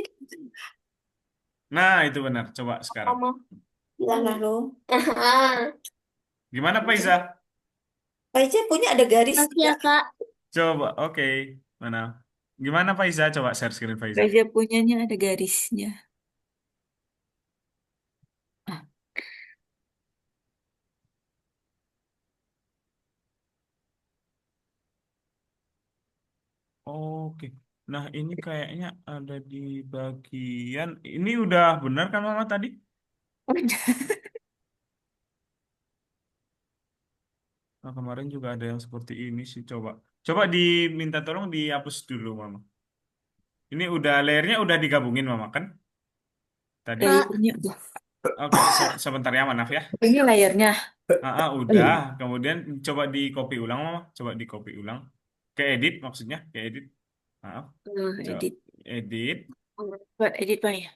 Nah, itu benar. Coba sekarang. Mama. salah loh. Gimana, Faiza? Faiza punya ada garis Makasih ya, nggak? Kak. Coba, oke. Mana? Gimana, Faiza? Coba share screen Faiza. Faiza punyanya ada garisnya. Ah, Oke. Nah, ini kayaknya ada di bagian... Ini udah benar kan, Mama, tadi? udah. Nah, kemarin juga ada yang seperti ini sih. Coba. Coba diminta tolong dihapus dulu, Mama. Ini udah layernya udah digabungin, Mama, kan? Tadi. Kak, Layernya udah. Oke, sebentar ya, maaf ya. Ini layernya. Udah. Kemudian coba di copy ulang, Mama. Coba di copy ulang. Ke edit maksudnya, ke edit. Maaf. Coba Edit. edit. Buat edit Pak ya?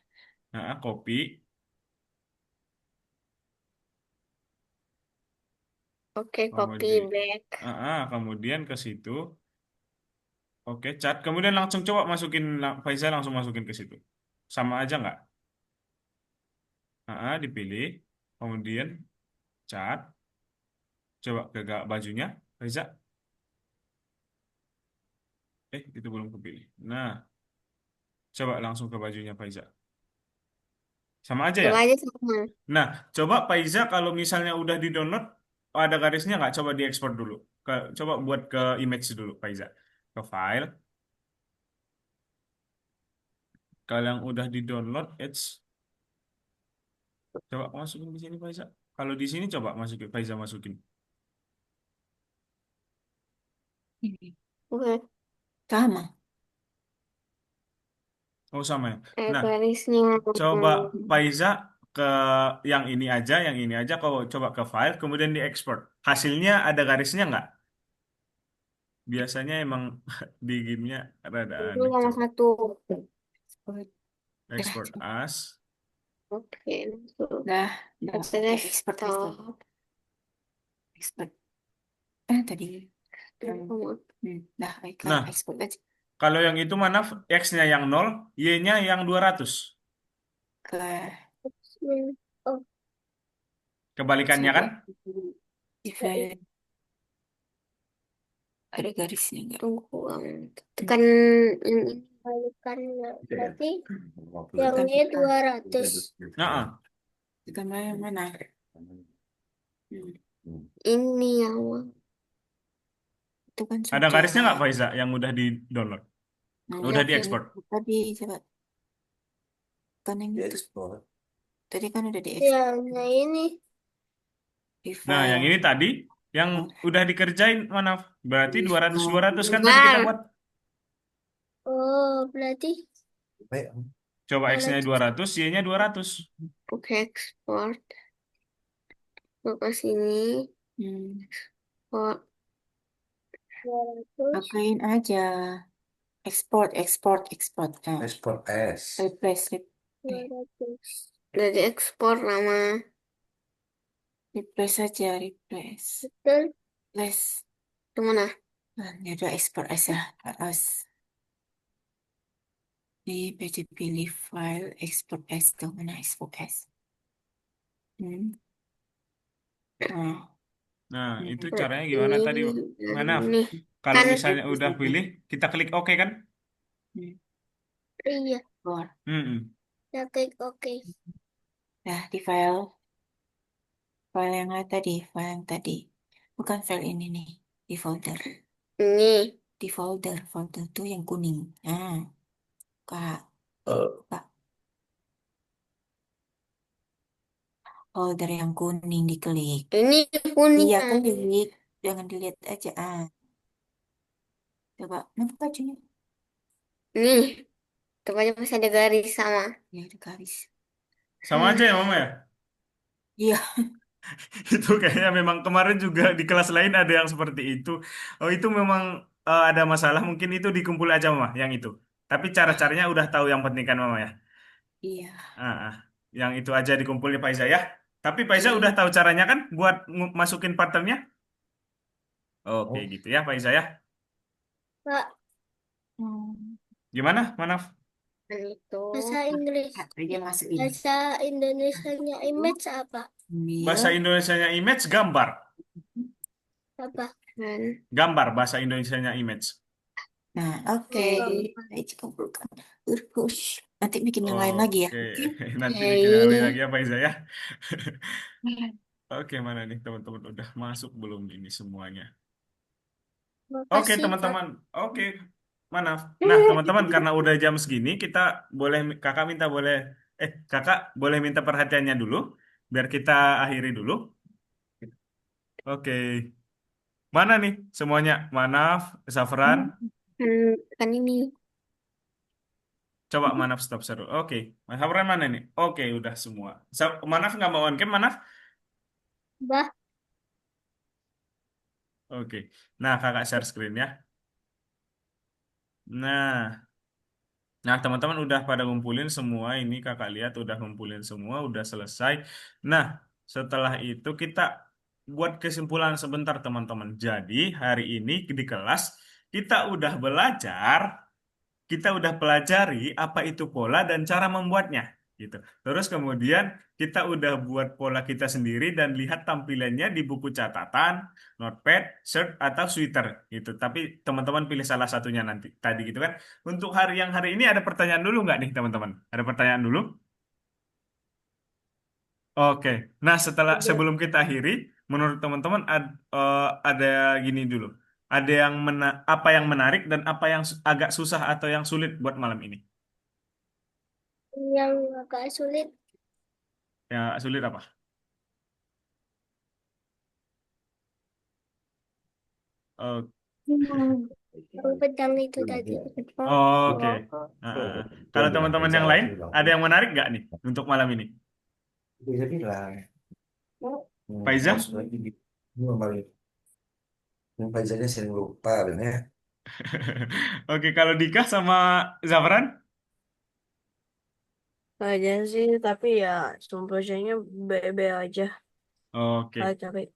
Copy. oke, copy Kemudian, back. kemudian ke situ. Oke, cat. Kemudian langsung coba masukin, Faisal langsung masukin ke situ. Sama aja nggak? Dipilih. Kemudian cat. Coba ke bajunya, Faisal. Itu belum kepilih. Nah, coba langsung ke bajunya Faisal. Sama aja ya? Coba aja sama. Nah, coba Faiza kalau misalnya udah di-download, ada garisnya nggak? Coba diekspor dulu. Coba buat ke image dulu, Faiza. Ke file. Kalau yang udah di-download, coba masukin di sini, Faiza. Kalau di sini coba masukin, Faiza masukin. Ini. Oke, Sama. Oh, sama ya. Nah, garisnya. coba Faiza ke yang ini aja. Kalau coba ke file, kemudian diekspor. Hasilnya ada garisnya nggak? Biasanya emang di gamenya rada Itu aneh. sama Coba satu. export coba. as. Oke, langsung. Dah. Oke, export. Desktop. Export. Tadi. Dah, baiklah. Nah, Export aja. kalau yang itu mana X-nya yang 0, Y-nya yang 200. Ke Oh, Kebalikannya kan? event. Ada garisnya enggak? tunggu. Tekan yang ini balikan ya. Berarti yang ini 200. Nah, Gambar yang mana? Ini yang Itu kan ada sudah. garisnya nggak Faiza yang udah di-download? Udah diekspor? Tadi coba. Kan yang itu. Tadi kan udah diekspor. yang ini. Di Nah, yang file. ini tadi yang udah dikerjain mana? Berarti 200 kan tadi kita Nah. buat. Oh, berarti Coba X-nya 200, Y-nya 200. oke, export. Ke sini. Export. 200. Pakein aja. Export. Nah, Ekspor S. replace. 200. Udah diekspor nama. Replace aja. Replace. Betul. Replace. Kemana? Nah, ini udah export aja. Terus. Di PC pilih file export as. Tuh mana export as. Nah, itu caranya gimana tadi? Mana? Nih. Kalau Kan- misalnya udah pilih, kita klik OK kan? Iya, Mm-mm. ya klik oke. Nah, di file yang file yang tadi. Bukan file ini nih, di folder. Ini. Di folder tuh yang kuning. Nah, Kak. Eh, Kak. Folder yang kuning diklik. Ini Iya, kuningnya. klik. Jangan dilihat aja. Coba. Nampak bajunya? Nih, tempatnya masih ada garis sama. Ya, ada garis. Sama aja ya Mama ya? Iya. Itu kayaknya memang kemarin juga di kelas lain ada yang seperti itu. Oh itu memang ada masalah mungkin itu dikumpul aja Mama yang itu. Tapi cara-caranya udah tahu yang penting kan Mama ya. Iya. Ah, ah. Yang itu aja dikumpulin Faiza ya. Tapi Faiza Iya. udah tahu caranya kan buat masukin partnernya? Oke oh, gitu ya Faiza ya. Kak, Hmm. Gimana Manaf? itu. Bahasa Inggris. Kak, dia masukin. Bahasa Indonesianya image apa? Bahasa Ambil. Indonesianya image gambar. Apa? Gambar bahasa Indonesianya image. Nah, oke. Baik, kumpulkan. Nanti bikin yang lain lagi ya. Oke, nanti bikin yang lain lagi ya Faiza ya. Oke, mana nih teman-teman udah masuk belum ini semuanya? Oke, Makasih, Kak. teman-teman. Oke, mana? Nah, teman-teman, karena udah jam segini, kita boleh kakak boleh minta perhatiannya dulu, biar kita akhiri dulu. Oke, mana nih semuanya? Manaf, Zafran, Kan ini. coba Manaf stop seru. Oke, Mas Zafran mana nih? Oke, udah semua. Manaf nggak mau on cam, Manaf? Bah, Oke, nah kakak share screen ya. Nah. Nah, teman-teman udah pada ngumpulin semua ini kakak lihat udah ngumpulin semua, udah selesai. Nah, setelah itu kita buat kesimpulan sebentar teman-teman. Jadi, hari ini di kelas kita udah belajar, kita udah pelajari apa itu pola dan cara membuatnya gitu. Terus kemudian kita udah buat pola kita sendiri dan lihat tampilannya di buku catatan, notepad, shirt atau sweater gitu. Tapi teman-teman pilih salah satunya nanti tadi gitu kan. Untuk hari ini ada pertanyaan dulu nggak nih teman-teman? Ada pertanyaan dulu? Oke. Nah, sebelum kita akhiri, menurut teman-teman ada gini dulu. Ada apa yang menarik dan apa yang agak susah atau yang sulit buat malam ini? yang agak sulit. Ya, sulit apa? Oh, Yang pedang itu tadi. oke. Nah, kalau teman-teman yang lain, ada yang menarik nggak nih untuk malam ini? bisa bilang. Faiza? Harus lagi di balik. Yang pajarnya sering lupa, bener ya. Oke, kalau Dika sama Zafran? Aja sih, tapi ya sumpahnya bebe aja. Oke. Capek.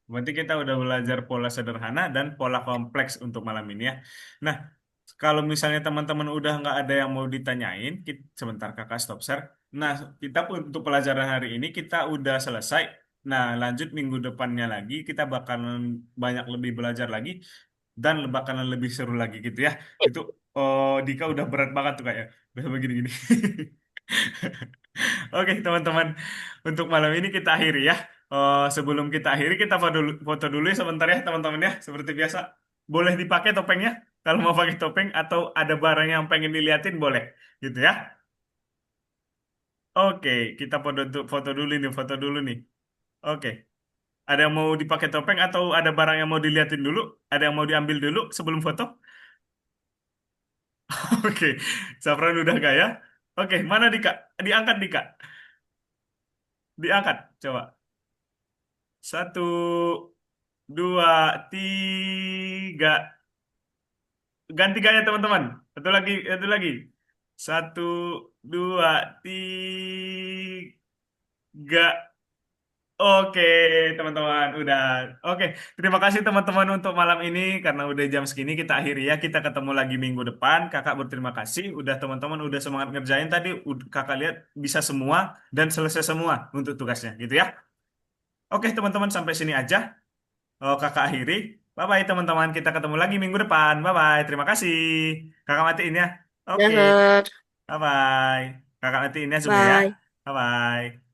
Berarti kita udah belajar pola sederhana dan pola kompleks untuk malam ini ya. Nah, kalau misalnya teman-teman udah nggak ada yang mau ditanyain, sebentar kakak stop share. Nah, kita untuk pelajaran hari ini kita udah selesai. Nah, lanjut minggu depannya lagi, kita bakalan banyak lebih belajar lagi dan bakalan lebih seru lagi gitu ya. Itu Dika udah berat banget tuh kayak, udah begini-gini. Oke, teman-teman. Untuk malam ini kita akhiri ya. Sebelum kita akhiri, kita foto dulu ya sebentar ya, teman-teman ya. Seperti biasa. Boleh dipakai topengnya. Kalau mau pakai topeng atau ada barang yang pengen diliatin, boleh. Gitu ya. Oke, kita foto dulu nih, foto dulu nih. Oke. Ada yang mau dipakai topeng atau ada barang yang mau diliatin dulu? Ada yang mau diambil dulu sebelum foto? Oke, Safran udah gak ya? Oke, mana Dika? Diangkat Dika. Diangkat, coba. Satu, dua, tiga. Ganti gaya teman-teman. Satu lagi, satu lagi. Satu, dua, tiga. Oke, teman-teman, udah. Oke, terima kasih teman-teman untuk malam ini karena udah jam segini kita akhiri ya. Kita ketemu lagi minggu depan. Kakak berterima kasih. Udah teman-teman udah semangat ngerjain tadi. Kakak lihat bisa semua dan selesai semua untuk tugasnya, gitu ya. Oke, teman-teman sampai sini aja. Kakak akhiri. Bye-bye teman-teman. Kita ketemu lagi minggu depan. Bye-bye. Terima kasih. Kakak matiin ya. Oke. Dahat. Bye-bye. Kakak matiin ya Zoom ya. Bye. Bye-bye.